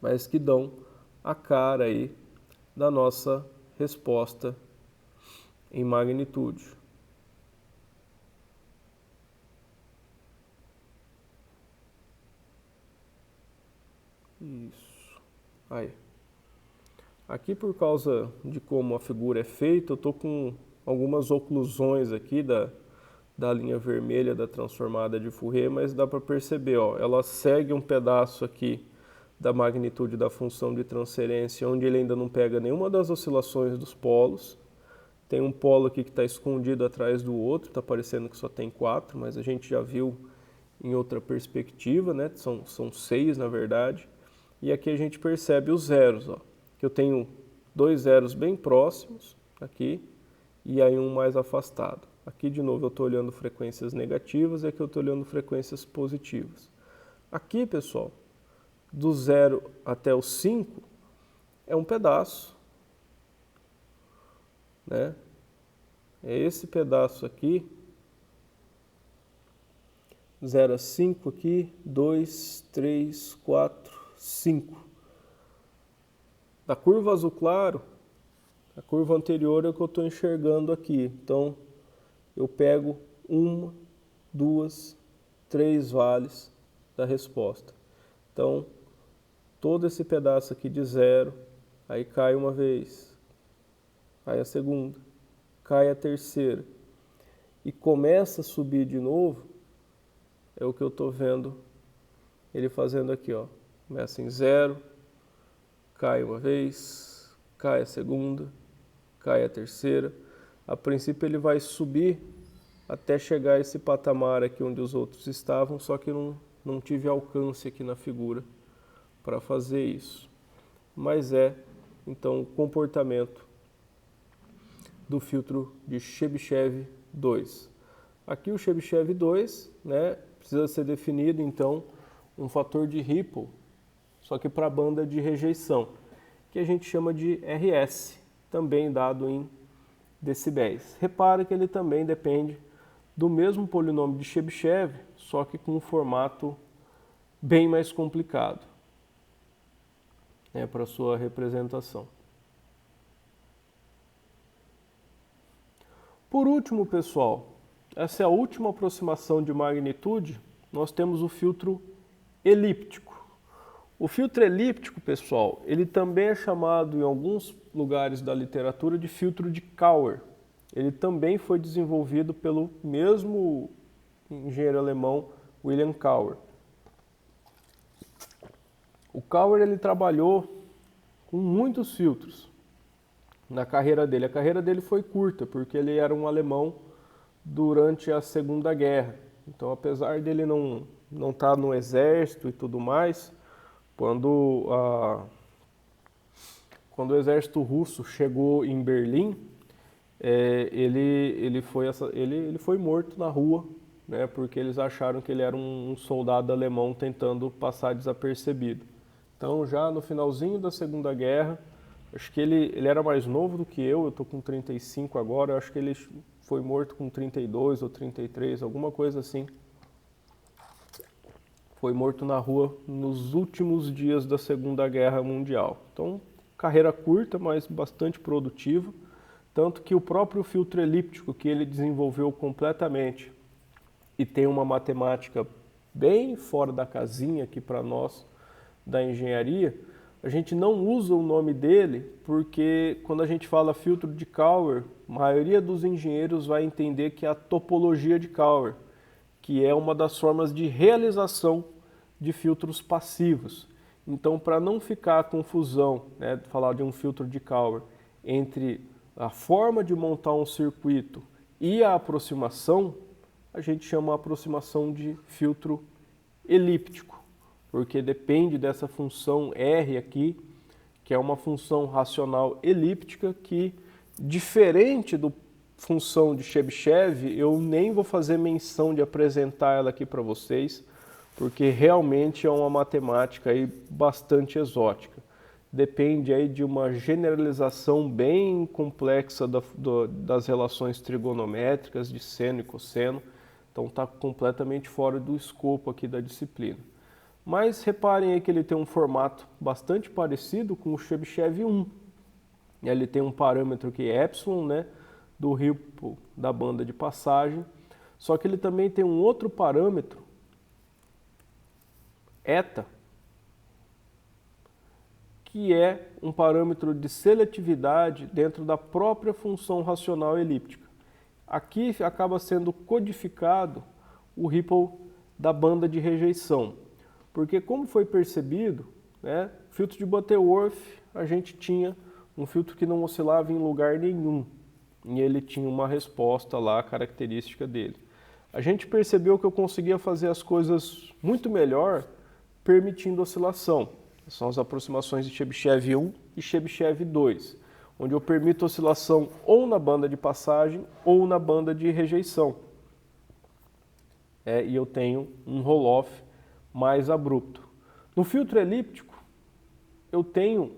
mas que dão a cara aí da nossa resposta em magnitude. Isso. Aí. Aqui, por causa de como a figura é feita, eu estou com algumas oclusões aqui da linha vermelha da transformada de Fourier, mas dá para perceber, ó, ela segue um pedaço aqui da magnitude da função de transferência, onde ele ainda não pega nenhuma das oscilações dos polos. Tem um polo aqui que está escondido atrás do outro, está parecendo que só tem 4, mas a gente já viu em outra perspectiva, né? São 6 na verdade. E aqui a gente percebe os zeros, ó, que eu tenho 2 zeros bem próximos aqui e aí um mais afastado. Aqui de novo eu estou olhando frequências negativas e aqui eu estou olhando frequências positivas. Aqui, pessoal, do 0 até o 5 é um pedaço, né? É esse pedaço aqui, 0 a 5 aqui, 2, 3, 4, 5. Da curva azul claro, a curva anterior é o que eu estou enxergando aqui. Então, eu pego 1, 2, 3 vales da resposta. Então, todo esse pedaço aqui de 0, aí cai uma vez, cai a segunda, cai a terceira e começa a subir de novo, é o que eu estou vendo ele fazendo aqui, ó. Começa em 0, cai uma vez, cai a segunda, cai a terceira. A princípio ele vai subir até chegar a esse patamar aqui onde os outros estavam, só que não tive alcance aqui na figura para fazer isso. Mas então, o comportamento do filtro de Chebyshev 2. Aqui o Chebyshev 2, né, precisa ser definido, então, um fator de Ripple, só que para a banda de rejeição, que a gente chama de RS, também dado em decibéis. Repara que ele também depende do mesmo polinômio de Chebyshev, só que com um formato bem mais complicado, né, para sua representação. Por último, pessoal, essa é a última aproximação de magnitude, nós temos o filtro elíptico. O filtro elíptico, pessoal, ele também é chamado em alguns lugares da literatura de filtro de Cauer. Ele também foi desenvolvido pelo mesmo engenheiro alemão William Cauer. O Cauer ele trabalhou com muitos filtros na carreira dele. A carreira dele foi curta, porque ele era um alemão durante a Segunda Guerra. Então, apesar dele não estar no exército e tudo mais, quando o exército russo chegou em Berlim, ele foi morto na rua, né, porque eles acharam que ele era um soldado alemão tentando passar desapercebido. Então, já no finalzinho da Segunda Guerra, acho que ele era mais novo do que eu estou com 35 agora, eu acho que ele foi morto com 32 ou 33, alguma coisa assim. Foi morto na rua nos últimos dias da Segunda Guerra Mundial. Então, carreira curta, mas bastante produtiva. Tanto que o próprio filtro elíptico que ele desenvolveu completamente e tem uma matemática bem fora da casinha aqui para nós da engenharia, a gente não usa o nome dele porque quando a gente fala filtro de Cauer, a maioria dos engenheiros vai entender que é a topologia de Cauer, que é uma das formas de realização de filtros passivos. Então, para não ficar a confusão, né, de falar de um filtro de Cauer entre a forma de montar um circuito e a aproximação, a gente chama a aproximação de filtro elíptico, porque depende dessa função R aqui, que é uma função racional elíptica que, diferente do função de Chebyshev, eu nem vou fazer menção de apresentar ela aqui para vocês, porque realmente é uma matemática aí bastante exótica. Depende aí de uma generalização bem complexa das relações trigonométricas de seno e cosseno, então está completamente fora do escopo aqui da disciplina. Mas reparem aí que ele tem um formato bastante parecido com o Chebyshev 1. Ele tem um parâmetro que é epsilon, né, do ripple da banda de passagem, só que ele também tem um outro parâmetro, eta, que é um parâmetro de seletividade dentro da própria função racional elíptica. Aqui acaba sendo codificado o ripple da banda de rejeição, porque como foi percebido, né, filtro de Butterworth, a gente tinha um filtro que não oscilava em lugar nenhum, e ele tinha uma resposta lá característica dele. A gente percebeu que eu conseguia fazer as coisas muito melhor permitindo oscilação. São as aproximações de Chebyshev 1 e Chebyshev 2, onde eu permito oscilação ou na banda de passagem ou na banda de rejeição. E eu tenho um roll-off mais abrupto. No filtro elíptico, eu tenho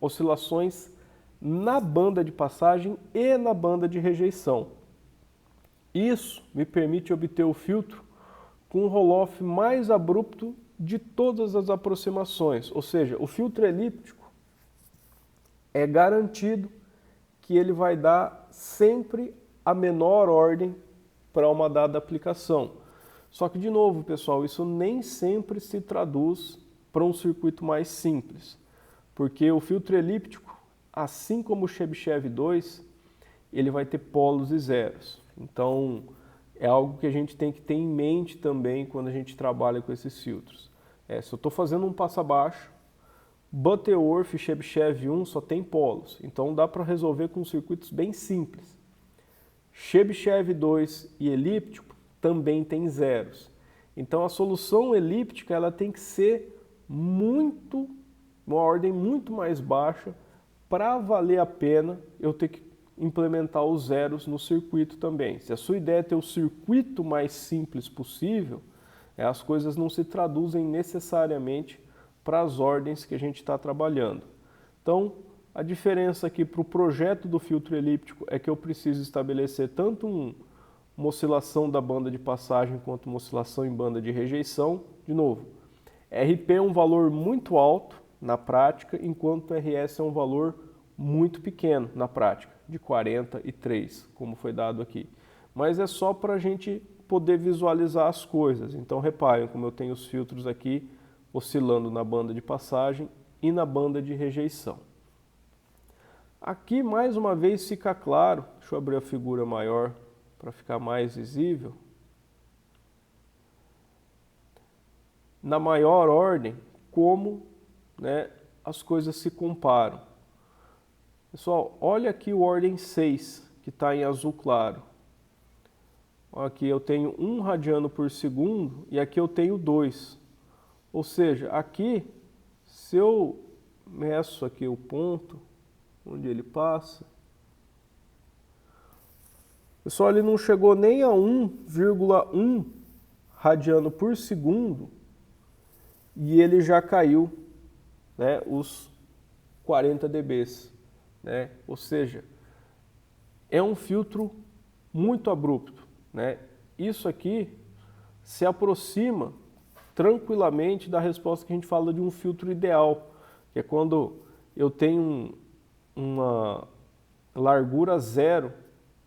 oscilações na banda de passagem e na banda de rejeição. Isso me permite obter o filtro com um roll-off mais abrupto de todas as aproximações, ou seja, o filtro elíptico é garantido que ele vai dar sempre a menor ordem para uma dada aplicação. Só que, de novo, pessoal, isso nem sempre se traduz para um circuito mais simples, porque o filtro elíptico, assim como o Chebyshev 2, ele vai ter polos e zeros. Então, é algo que a gente tem que ter em mente também quando a gente trabalha com esses filtros. Se eu estou fazendo um passo abaixo, Butterworth e Chebyshev 1 só tem polos, então dá para resolver com circuitos bem simples. Chebyshev 2 e elíptico também tem zeros. Então a solução elíptica ela tem que ser uma ordem muito mais baixa para valer a pena eu ter que implementar os zeros no circuito também. Se a sua ideia é ter o circuito mais simples possível, as coisas não se traduzem necessariamente para as ordens que a gente está trabalhando. Então, a diferença aqui para o projeto do filtro elíptico é que eu preciso estabelecer tanto uma oscilação da banda de passagem quanto uma oscilação em banda de rejeição. De novo, RP é um valor muito alto na prática, enquanto RS é um valor muito pequeno na prática, de 43, como foi dado aqui. Mas é só para a gente poder visualizar as coisas. Então reparem como eu tenho os filtros aqui oscilando na banda de passagem e na banda de rejeição. Aqui mais uma vez fica claro, deixa eu abrir a figura maior para ficar mais visível. Na maior ordem, como, né, as coisas se comparam. Pessoal, olha aqui o ordem 6, que está em azul claro. Aqui eu tenho 1 radiano por segundo e aqui eu tenho 2. Ou seja, aqui, se eu meço aqui o ponto onde ele passa, pessoal, ele não chegou nem a 1,1 radiano por segundo e ele já caiu, né, os 40 dBs. Né? Ou seja, é um filtro muito abrupto. Né? Isso aqui se aproxima tranquilamente da resposta que a gente fala de um filtro ideal, que é quando eu tenho uma largura zero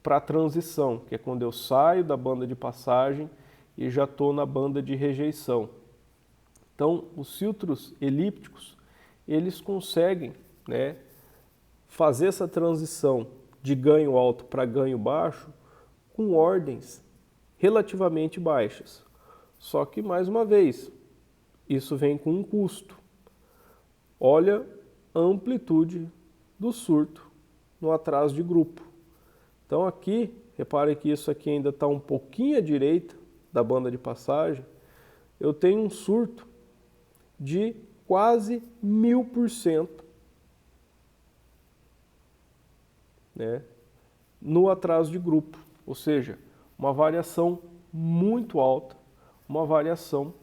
para a transição, que é quando eu saio da banda de passagem e já estou na banda de rejeição. Então, os filtros elípticos, eles conseguem, né, fazer essa transição de ganho alto para ganho baixo com ordens relativamente baixas. Só que, mais uma vez, isso vem com um custo. Olha a amplitude do surto no atraso de grupo. Então aqui, repare que isso aqui ainda está um pouquinho à direita da banda de passagem. Eu tenho um surto de quase 1000%. Né? no atraso de grupo, ou seja, uma variação muito alta, uma variação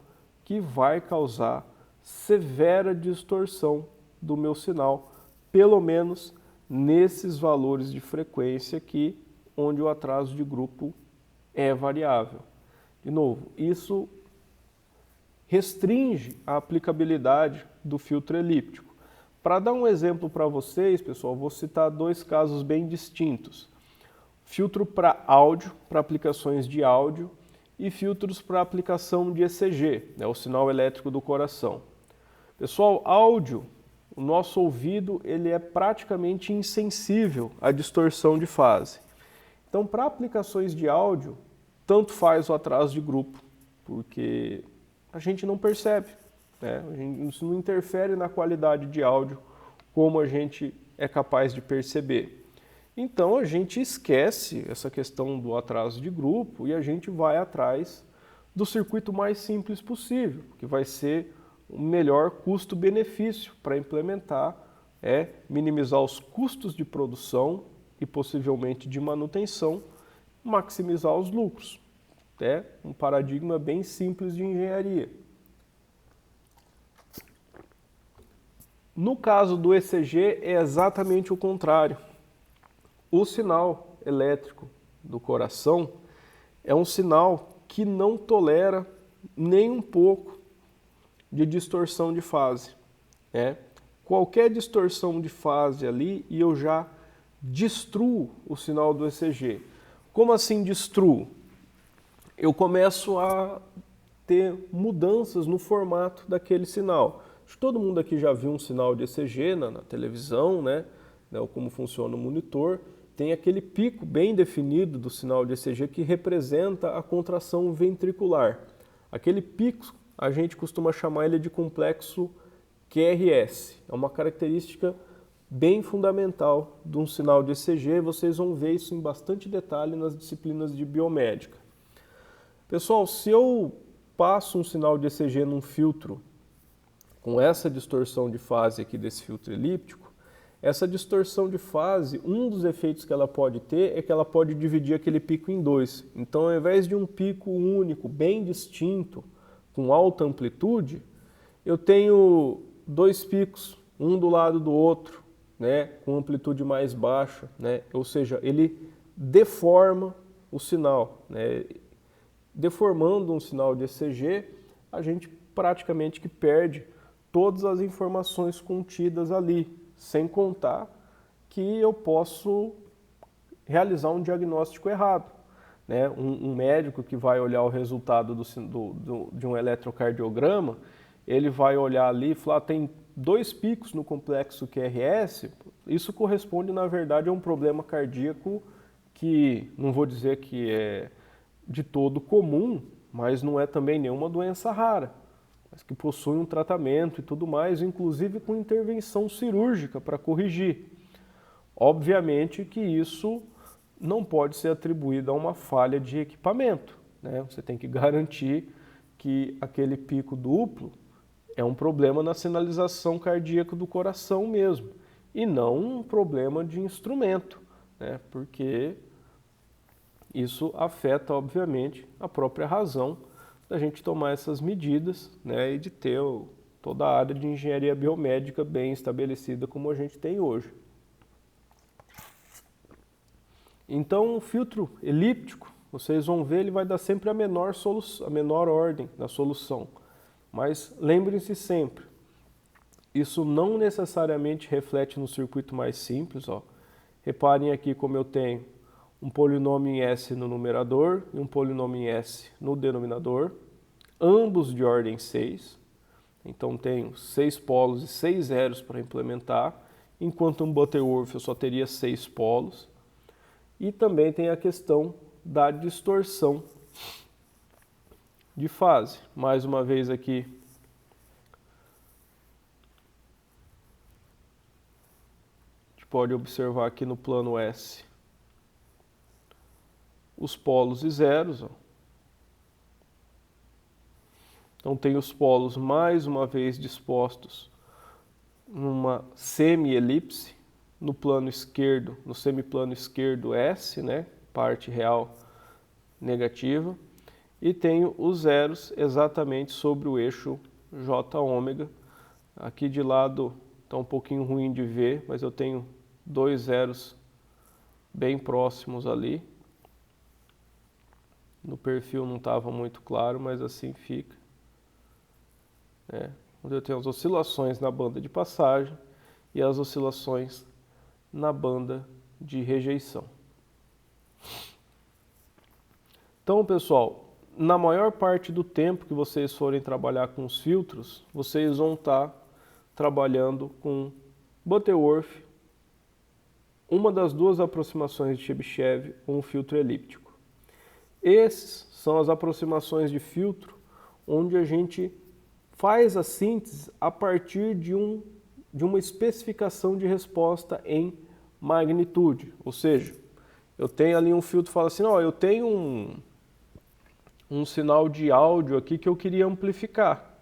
que vai causar severa distorção do meu sinal, pelo menos nesses valores de frequência aqui, onde o atraso de grupo é variável. De novo, isso restringe a aplicabilidade do filtro elíptico. Para dar um exemplo para vocês, pessoal, vou citar dois casos bem distintos. Filtro para áudio, para aplicações de áudio, e filtros para aplicação de ECG, né, o sinal elétrico do coração. Pessoal, áudio, o nosso ouvido ele é praticamente insensível à distorção de fase. Então, para aplicações de áudio, tanto faz o atraso de grupo, porque a gente não percebe, né? Isso não interfere na qualidade de áudio como a gente é capaz de perceber. Então a gente esquece essa questão do atraso de grupo e a gente vai atrás do circuito mais simples possível, que vai ser o melhor custo-benefício para implementar, minimizar os custos de produção e possivelmente de manutenção, maximizar os lucros. É um paradigma bem simples de engenharia. No caso do ECG é exatamente o contrário. O sinal elétrico do coração é um sinal que não tolera nem um pouco de distorção de fase. Qualquer distorção de fase ali e eu já destruo o sinal do ECG. Como assim destruo? Eu começo a ter mudanças no formato daquele sinal. Acho que todo mundo aqui já viu um sinal de ECG na televisão, né? Como funciona o monitor. Tem aquele pico bem definido do sinal de ECG que representa a contração ventricular. Aquele pico a gente costuma chamar ele de complexo QRS. É uma característica bem fundamental de um sinal de ECG. Vocês vão ver isso em bastante detalhe nas disciplinas de biomédica. Pessoal, se eu passo um sinal de ECG num filtro com essa distorção de fase aqui desse filtro elíptico, essa distorção de fase, um dos efeitos que ela pode ter é que ela pode dividir aquele pico em dois. Então, ao invés de um pico único, bem distinto, com alta amplitude, eu tenho dois picos, um do lado do outro, né, com amplitude mais baixa, né, ou seja, ele deforma o sinal, né. Deformando um sinal de ECG, a gente praticamente que perde todas as informações contidas ali, sem contar que eu posso realizar um diagnóstico errado. Né? Um médico que vai olhar o resultado de um eletrocardiograma, ele vai olhar ali e falar, tem dois picos no complexo QRS, isso corresponde, na verdade, a um problema cardíaco que, não vou dizer que é de todo comum, mas não é também nenhuma doença rara, mas que possui um tratamento e tudo mais, inclusive com intervenção cirúrgica para corrigir. Obviamente que isso não pode ser atribuído a uma falha de equipamento, né? Você tem que garantir que aquele pico duplo é um problema na sinalização cardíaca do coração mesmo, e não um problema de instrumento, né? Porque isso afeta, obviamente, a própria razão da gente tomar essas medidas, né, e de ter toda a área de engenharia biomédica bem estabelecida como a gente tem hoje. Então, o filtro elíptico, vocês vão ver, ele vai dar sempre a menor ordem da solução. Mas lembrem-se sempre, isso não necessariamente reflete no circuito mais simples. Reparem aqui como eu tenho um polinômio em S no numerador e um polinômio em S no denominador, ambos de ordem 6. Então tenho 6 polos e 6 zeros para implementar, enquanto um Butterworth eu só teria 6 polos. E também tem a questão da distorção de fase. Mais uma vez aqui, a gente pode observar aqui no plano S os polos e zeros. Então tem os polos mais uma vez dispostos numa semi-elipse, no plano esquerdo, no semiplano esquerdo S, né, parte real negativa, e tenho os zeros exatamente sobre o eixo J ômega. Aqui de lado está um pouquinho ruim de ver, mas eu tenho dois zeros bem próximos ali. No perfil não estava muito claro, mas assim fica. Onde eu tenho as oscilações na banda de passagem e as oscilações na banda de rejeição. Então, pessoal, na maior parte do tempo que vocês forem trabalhar com os filtros, vocês vão estar trabalhando com Butterworth, uma das duas aproximações de Chebyshev, um filtro elíptico. Essas são as aproximações de filtro onde a gente faz a síntese a partir de uma especificação de resposta em magnitude. Ou seja, eu tenho ali um filtro que fala assim, eu tenho um sinal de áudio aqui que eu queria amplificar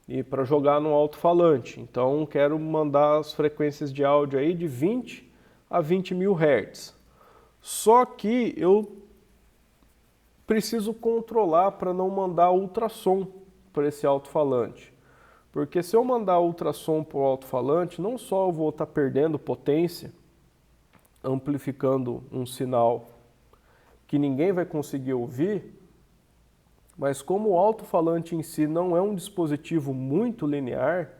e para jogar no alto-falante. Então, quero mandar as frequências de áudio aí de 20 a 20 mil Hz. Só que eu preciso controlar para não mandar ultrassom para esse alto-falante. Porque se eu mandar ultrassom para o alto-falante, não só eu vou estar perdendo potência, amplificando um sinal que ninguém vai conseguir ouvir, mas como o alto-falante em si não é um dispositivo muito linear,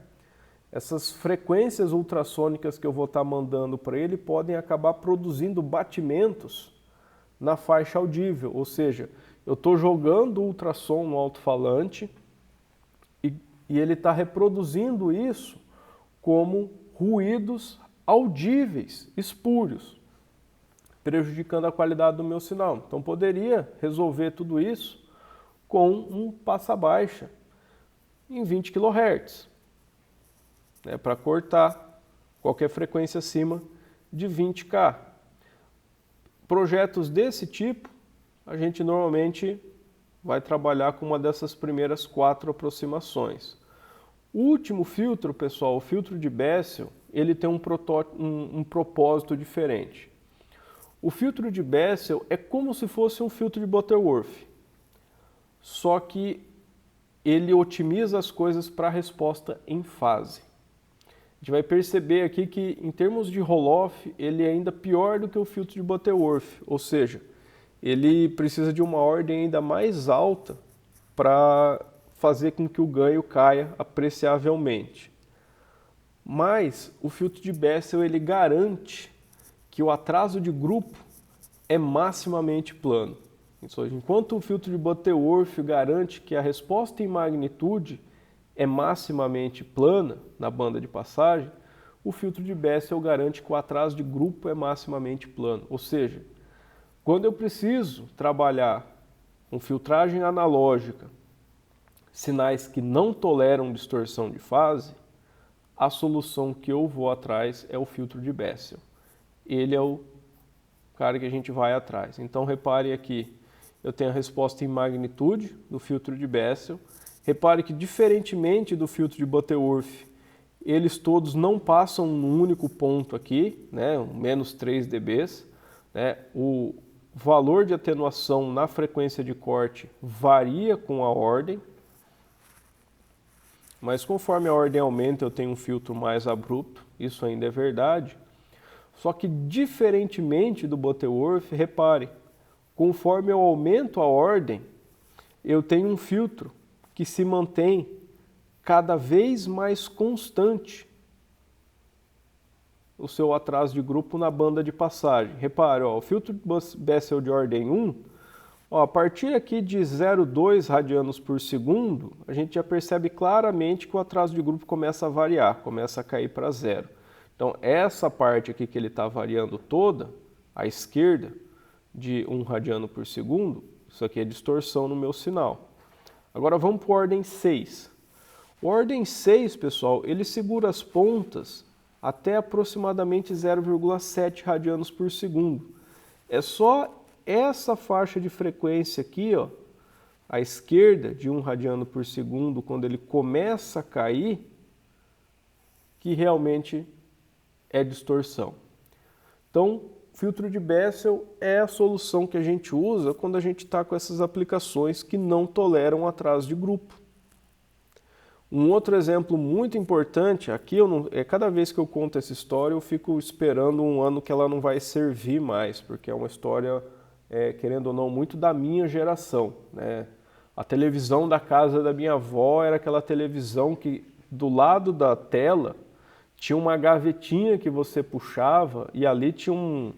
essas frequências ultrassônicas que eu vou estar mandando para ele podem acabar produzindo batimentos na faixa audível, ou seja, eu estou jogando ultrassom no alto-falante e ele está reproduzindo isso como ruídos audíveis, espúrios, prejudicando a qualidade do meu sinal. Então poderia resolver tudo isso com um passa-baixa em 20 kHz, para cortar qualquer frequência acima de 20K. Projetos desse tipo, a gente normalmente vai trabalhar com uma dessas primeiras 4 aproximações. O último filtro, pessoal, o filtro de Bessel, ele tem um propósito diferente. O filtro de Bessel é como se fosse um filtro de Butterworth, só que ele otimiza as coisas para a resposta em fase. A gente vai perceber aqui que, em termos de roll-off, ele é ainda pior do que o filtro de Butterworth, ou seja, ele precisa de uma ordem ainda mais alta para fazer com que o ganho caia apreciavelmente. Mas o filtro de Bessel ele garante que o atraso de grupo é maximamente plano. Enquanto o filtro de Butterworth garante que a resposta em magnitude é maximamente plana na banda de passagem, o filtro de Bessel garante que o atraso de grupo é maximamente plano. Ou seja, quando eu preciso trabalhar com filtragem analógica, sinais que não toleram distorção de fase, a solução que eu vou atrás é o filtro de Bessel. Ele é o cara que a gente vai atrás. Então repare aqui, eu tenho a resposta em magnitude do filtro de Bessel. Repare que, diferentemente do filtro de Butterworth, eles todos não passam num único ponto aqui, menos 3 dB. O valor de atenuação na frequência de corte varia com a ordem, mas conforme a ordem aumenta eu tenho um filtro mais abrupto, isso ainda é verdade. Só que, diferentemente do Butterworth, repare, conforme eu aumento a ordem, eu tenho um filtro que se mantém cada vez mais constante o seu atraso de grupo na banda de passagem. Repare, o filtro Bessel de ordem 1, a partir aqui de 0,2 radianos por segundo, a gente já percebe claramente que o atraso de grupo começa a variar, começa a cair para 0. Então, essa parte aqui que ele está variando toda, à esquerda, de 1 radiano por segundo, isso aqui é distorção no meu sinal. Agora vamos para a ordem 6. O ordem 6, pessoal, ele segura as pontas até aproximadamente 0,7 radianos por segundo. É só essa faixa de frequência aqui, à esquerda, de 1 radiano por segundo, quando ele começa a cair, que realmente é distorção. Então, filtro de Bessel é a solução que a gente usa quando a gente está com essas aplicações que não toleram atraso de grupo. Um outro exemplo muito importante, aqui cada vez que eu conto essa história eu fico esperando um ano que ela não vai servir mais, porque é uma história, querendo ou não, muito da minha geração, né? A televisão da casa da minha avó era aquela televisão que do lado da tela tinha uma gavetinha que você puxava e ali tinha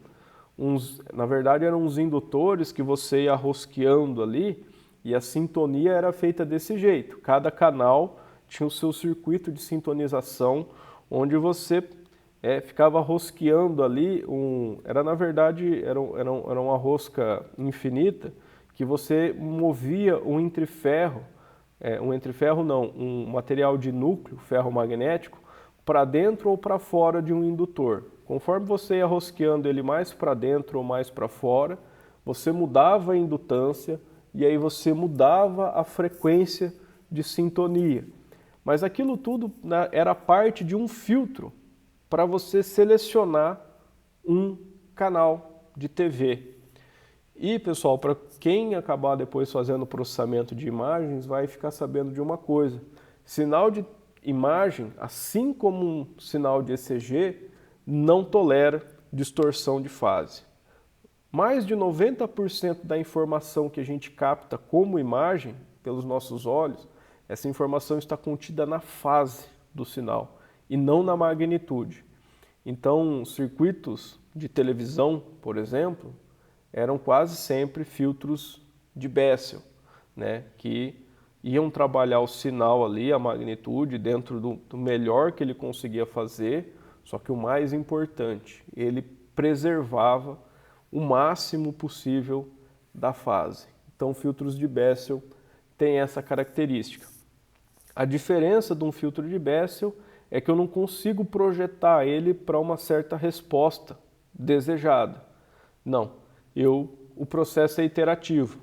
na verdade eram uns indutores que você ia rosqueando ali e a sintonia era feita desse jeito. Cada canal tinha o seu circuito de sintonização, onde você ficava rosqueando ali, na verdade, era uma rosca infinita, que você movia um material de núcleo ferromagnético, para dentro ou para fora de um indutor. Conforme você ia rosqueando ele mais para dentro ou mais para fora, você mudava a indutância e aí você mudava a frequência de sintonia. Mas aquilo tudo, né, era parte de um filtro para você selecionar um canal de TV. E, pessoal, para quem acabar depois fazendo processamento de imagens, vai ficar sabendo de uma coisa. Sinal de imagem, assim como um sinal de ECG, não tolera distorção de fase. Mais de 90% da informação que a gente capta como imagem pelos nossos olhos, essa informação está contida na fase do sinal e não na magnitude. Então, circuitos de televisão, por exemplo, eram quase sempre filtros de Bessel, né, que iam trabalhar o sinal ali, a magnitude, dentro do melhor que ele conseguia fazer, só que o mais importante, ele preservava o máximo possível da fase. Então, filtros de Bessel têm essa característica. A diferença de um filtro de Bessel é que eu não consigo projetar ele para uma certa resposta desejada. Não, o processo é iterativo.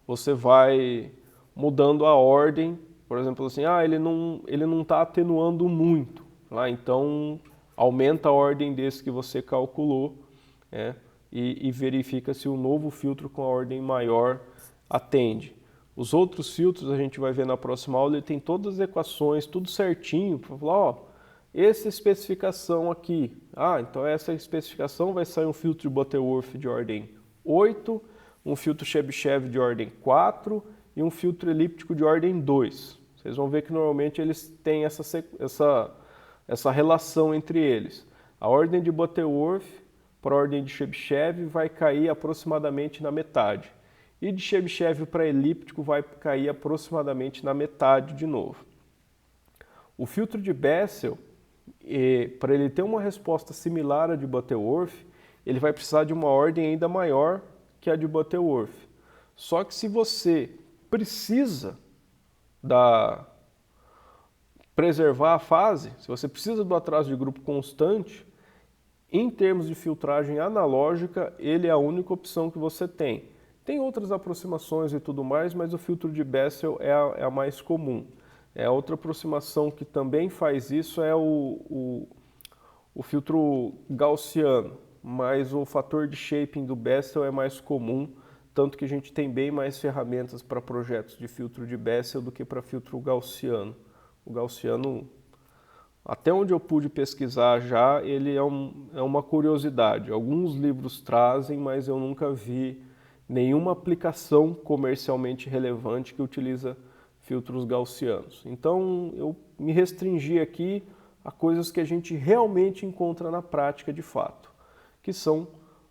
Você vai mudando a ordem, por exemplo, assim, ele não está atenuando muito, então aumenta a ordem desse que você calculou, né, e verifica se o novo filtro com a ordem maior atende. Os outros filtros a gente vai ver na próxima aula, ele tem todas as equações, tudo certinho, para falar, essa especificação aqui, então essa especificação vai sair um filtro de Butterworth de ordem 8, um filtro Chebyshev de ordem 4 e um filtro elíptico de ordem 2. Vocês vão ver que normalmente eles têm essa relação entre eles. A ordem de Butterworth para a ordem de Chebyshev vai cair aproximadamente na metade. E de Chebyshev para elíptico vai cair aproximadamente na metade de novo. O filtro de Bessel, para ele ter uma resposta similar à de Butterworth, ele vai precisar de uma ordem ainda maior que a de Butterworth. Só que se você precisa preservar a fase, se você precisa do atraso de grupo constante, em termos de filtragem analógica, ele é a única opção que você tem. Tem outras aproximações e tudo mais, mas o filtro de Bessel é a mais comum. A outra aproximação que também faz isso é o filtro gaussiano, mas o fator de shaping do Bessel é mais comum, tanto que a gente tem bem mais ferramentas para projetos de filtro de Bessel do que para filtro gaussiano. O gaussiano, até onde eu pude pesquisar já, ele é uma curiosidade. Alguns livros trazem, mas eu nunca vi nenhuma aplicação comercialmente relevante que utiliza filtros gaussianos. Então, eu me restringi aqui a coisas que a gente realmente encontra na prática de fato, que são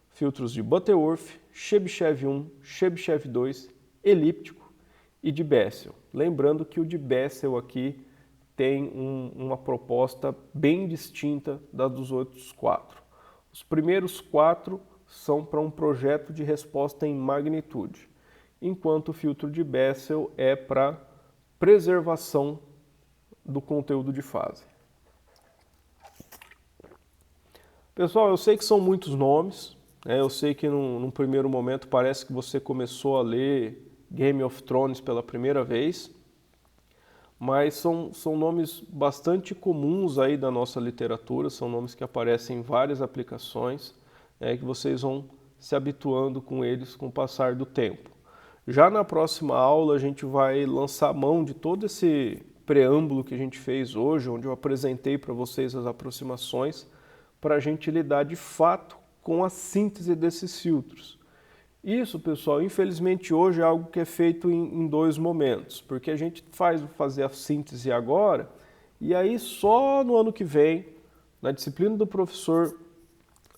filtros de Butterworth, Chebyshev 1, Chebyshev 2, elíptico e de Bessel. Lembrando que o de Bessel aqui tem uma proposta bem distinta da dos outros 4. Os primeiros 4 são para um projeto de resposta em magnitude, enquanto o filtro de Bessel é para preservação do conteúdo de fase. Pessoal, eu sei que são muitos nomes, eu sei que num primeiro momento parece que você começou a ler Game of Thrones pela primeira vez, mas são nomes bastante comuns aí da nossa literatura, são nomes que aparecem em várias aplicações, que vocês vão se habituando com eles com o passar do tempo. Já na próxima aula a gente vai lançar mão de todo esse preâmbulo que a gente fez hoje, onde eu apresentei para vocês as aproximações, para a gente lidar de fato com a síntese desses filtros. Isso, pessoal, infelizmente hoje é algo que é feito em dois momentos, porque a gente fazer a síntese agora, e aí só no ano que vem, na disciplina do professor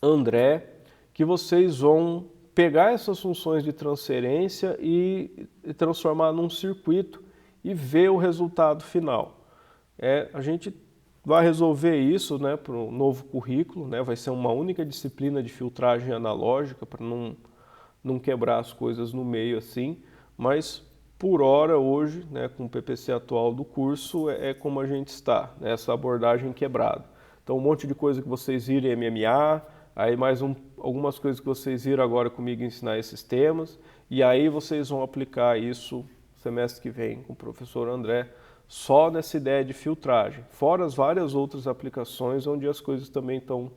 André, que vocês vão pegar essas funções de transferência e transformar num circuito e ver o resultado final. A gente vai resolver isso, né, para o novo currículo, né, vai ser uma única disciplina de filtragem analógica para não quebrar as coisas no meio assim, mas por hora hoje, né, com o PPC atual do curso, é como a gente está, né, essa abordagem quebrada. Então um monte de coisa que vocês viram em MMA, aí mais algumas coisas que vocês viram agora comigo ensinar esses temas, e aí vocês vão aplicar isso semestre que vem com o professor André, só nessa ideia de filtragem, fora as várias outras aplicações onde as coisas também estão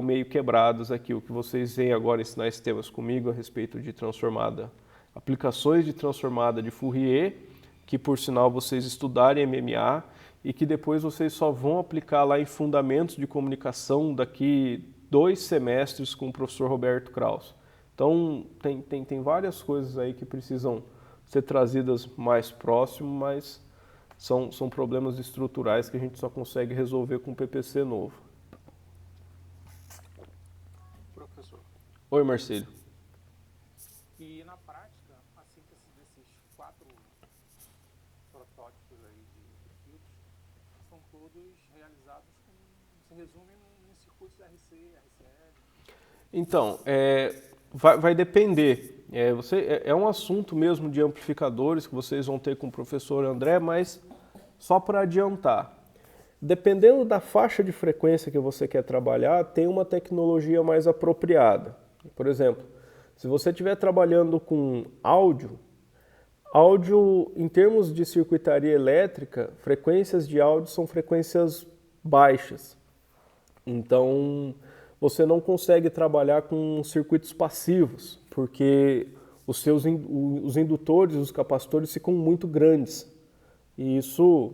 meio quebradas aqui. O que vocês veem agora ensinar esses temas comigo a respeito de transformada, aplicações de transformada de Fourier, que por sinal vocês estudarem MMA e que depois vocês só vão aplicar lá em Fundamentos de Comunicação daqui 2 semestres com o professor Roberto Kraus. Então tem várias coisas aí que precisam ser trazidas mais próximo, mas são problemas estruturais que a gente só consegue resolver com o PPC novo. Professor. Oi, Marcelo. E na prática, a síntese desses 4 protótipos aí de filtros são todos realizados se resume em circuitos RC, RCL? Então, vai depender. É um assunto mesmo de amplificadores que vocês vão ter com o professor André, mas só para adiantar. Dependendo da faixa de frequência que você quer trabalhar, tem uma tecnologia mais apropriada. Por exemplo, se você estiver trabalhando com áudio em termos de circuitaria elétrica, frequências de áudio são frequências baixas. Então, você não consegue trabalhar com circuitos passivos, porque os indutores, os capacitores ficam muito grandes. E isso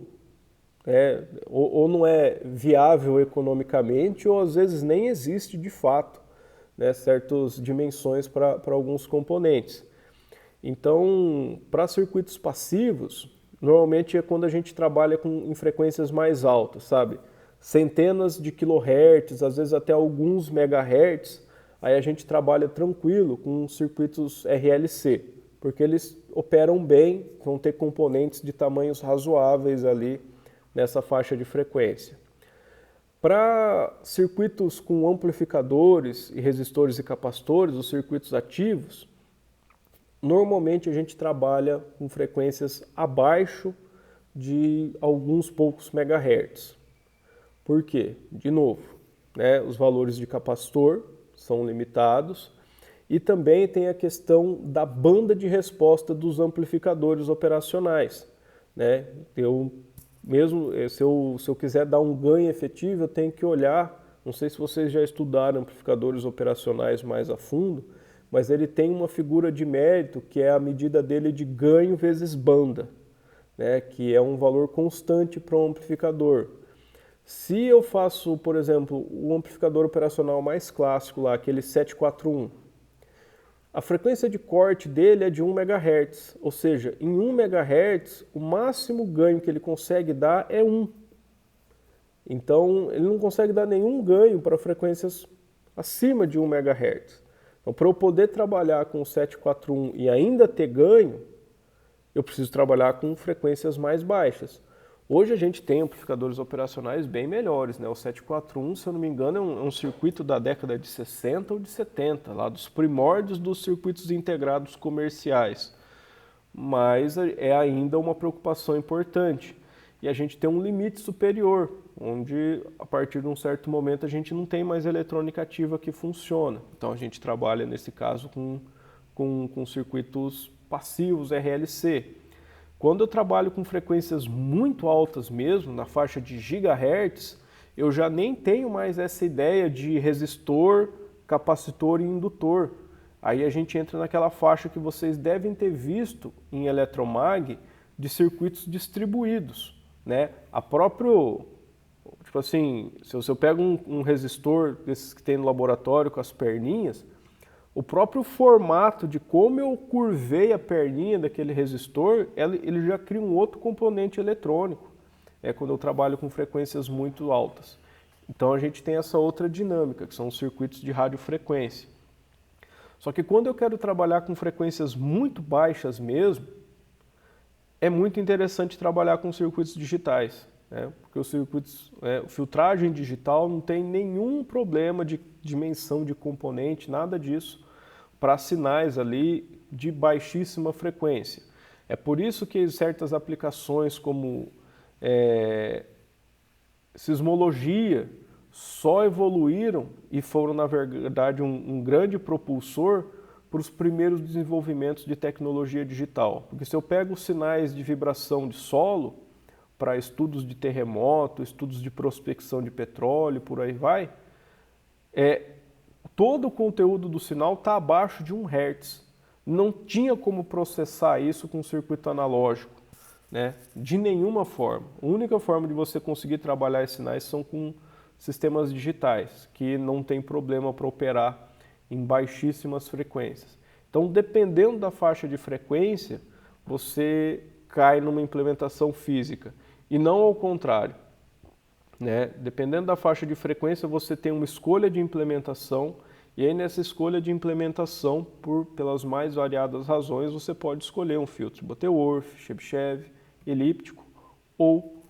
ou não é viável economicamente, ou às vezes nem existe de fato, né, certas dimensões para alguns componentes. Então, para circuitos passivos, normalmente é quando a gente trabalha em frequências mais altas, sabe? Centenas de kilohertz, às vezes até alguns megahertz, aí a gente trabalha tranquilo com circuitos RLC, porque eles operam bem, vão ter componentes de tamanhos razoáveis ali nessa faixa de frequência. Para circuitos com amplificadores e resistores e capacitores, os circuitos ativos, normalmente a gente trabalha com frequências abaixo de alguns poucos megahertz. Por quê? De novo, né, os valores de capacitor são limitados e também tem a questão da banda de resposta dos amplificadores operacionais, né? Se eu quiser dar um ganho efetivo, eu tenho que olhar, não sei se vocês já estudaram amplificadores operacionais mais a fundo, mas ele tem uma figura de mérito que é a medida dele de ganho vezes banda, né, que é um valor constante para um amplificador. Se eu faço, por exemplo, o amplificador operacional mais clássico lá, aquele 741, a frequência de corte dele é de 1 MHz, ou seja, em 1 MHz o máximo ganho que ele consegue dar é 1. Então ele não consegue dar nenhum ganho para frequências acima de 1 MHz. Então para eu poder trabalhar com o 741 e ainda ter ganho, eu preciso trabalhar com frequências mais baixas. Hoje a gente tem amplificadores operacionais bem melhores, né? O 741, se eu não me engano, é um circuito da década de 60 ou de 70, lá dos primórdios dos circuitos integrados comerciais. Mas é ainda uma preocupação importante. E a gente tem um limite superior, onde a partir de um certo momento a gente não tem mais eletrônica ativa que funciona. Então a gente trabalha, nesse caso, com circuitos passivos RLC. Quando eu trabalho com frequências muito altas mesmo, na faixa de gigahertz, eu já nem tenho mais essa ideia de resistor, capacitor e indutor. Aí a gente entra naquela faixa que vocês devem ter visto em eletromag de circuitos distribuídos, né? A próprio, tipo assim, se eu pego um resistor desses que tem no laboratório com as perninhas, o próprio formato de como eu curvei a perninha daquele resistor, ele já cria um outro componente eletrônico, quando eu trabalho com frequências muito altas. Então a gente tem essa outra dinâmica, que são os circuitos de radiofrequência. Só que quando eu quero trabalhar com frequências muito baixas mesmo, é muito interessante trabalhar com circuitos digitais, né? Porque os circuitos, filtragem digital não tem nenhum problema de dimensão de componente, nada disso, para sinais ali de baixíssima frequência. É por isso que certas aplicações como sismologia só evoluíram e foram, na verdade, um grande propulsor para os primeiros desenvolvimentos de tecnologia digital. Porque se eu pego os sinais de vibração de solo para estudos de terremoto, estudos de prospecção de petróleo, por aí vai, todo o conteúdo do sinal está abaixo de 1 Hz. Não tinha como processar isso com circuito analógico, né? De nenhuma forma. A única forma de você conseguir trabalhar esses sinais são com sistemas digitais, que não tem problema para operar em baixíssimas frequências. Então, dependendo da faixa de frequência, você cai numa implementação física, e não ao contrário, né? Dependendo da faixa de frequência, você tem uma escolha de implementação, e aí nessa escolha de implementação, pelas mais variadas razões, você pode escolher um filtro Butterworth, Chebyshev, elíptico ou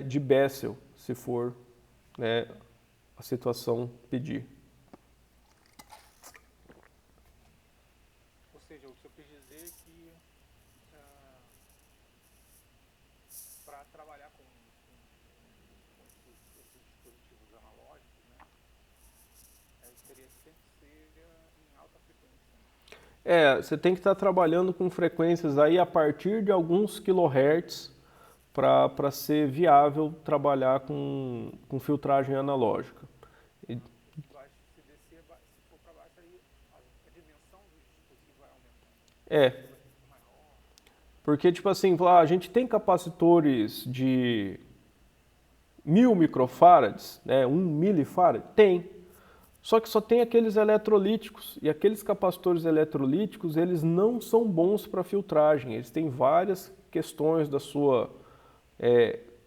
de Bessel, se for a situação pedir. Ou seja, o que eu quis dizer é que para trabalhar com esses dispositivos analógicos, né, teria sempre que ser em alta frequência. Você tem que estar trabalhando com frequências aí a partir de alguns kilohertz para ser viável trabalhar com filtragem analógica. Se for para baixo, aí a dimensão do dispositivo vai aumentando. Porque, tipo assim, a gente tem capacitores de 1000 microfarads, 1 milifarad? Tem. Só que só tem aqueles eletrolíticos, e aqueles capacitores eletrolíticos, eles não são bons para filtragem, eles têm várias questões da sua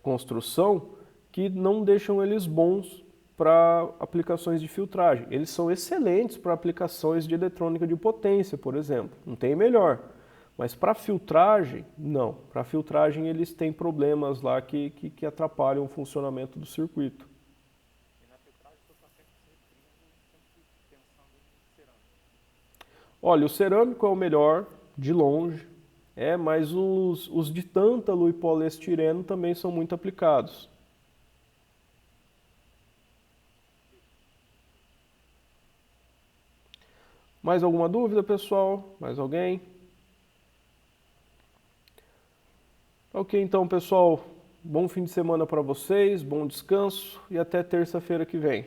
construção que não deixam eles bons para aplicações de filtragem. Eles são excelentes para aplicações de eletrônica de potência, por exemplo, não tem melhor. Mas para filtragem, não. Para filtragem eles têm problemas lá que atrapalham o funcionamento do circuito. E na filtragem você está sempre pensando em cerâmica? Olha, o cerâmico é o melhor, de longe, mas os de tântalo e poliestireno também são muito aplicados. Mais alguma dúvida, pessoal? Mais alguém? Ok, então, pessoal, bom fim de semana para vocês, bom descanso e até terça-feira que vem.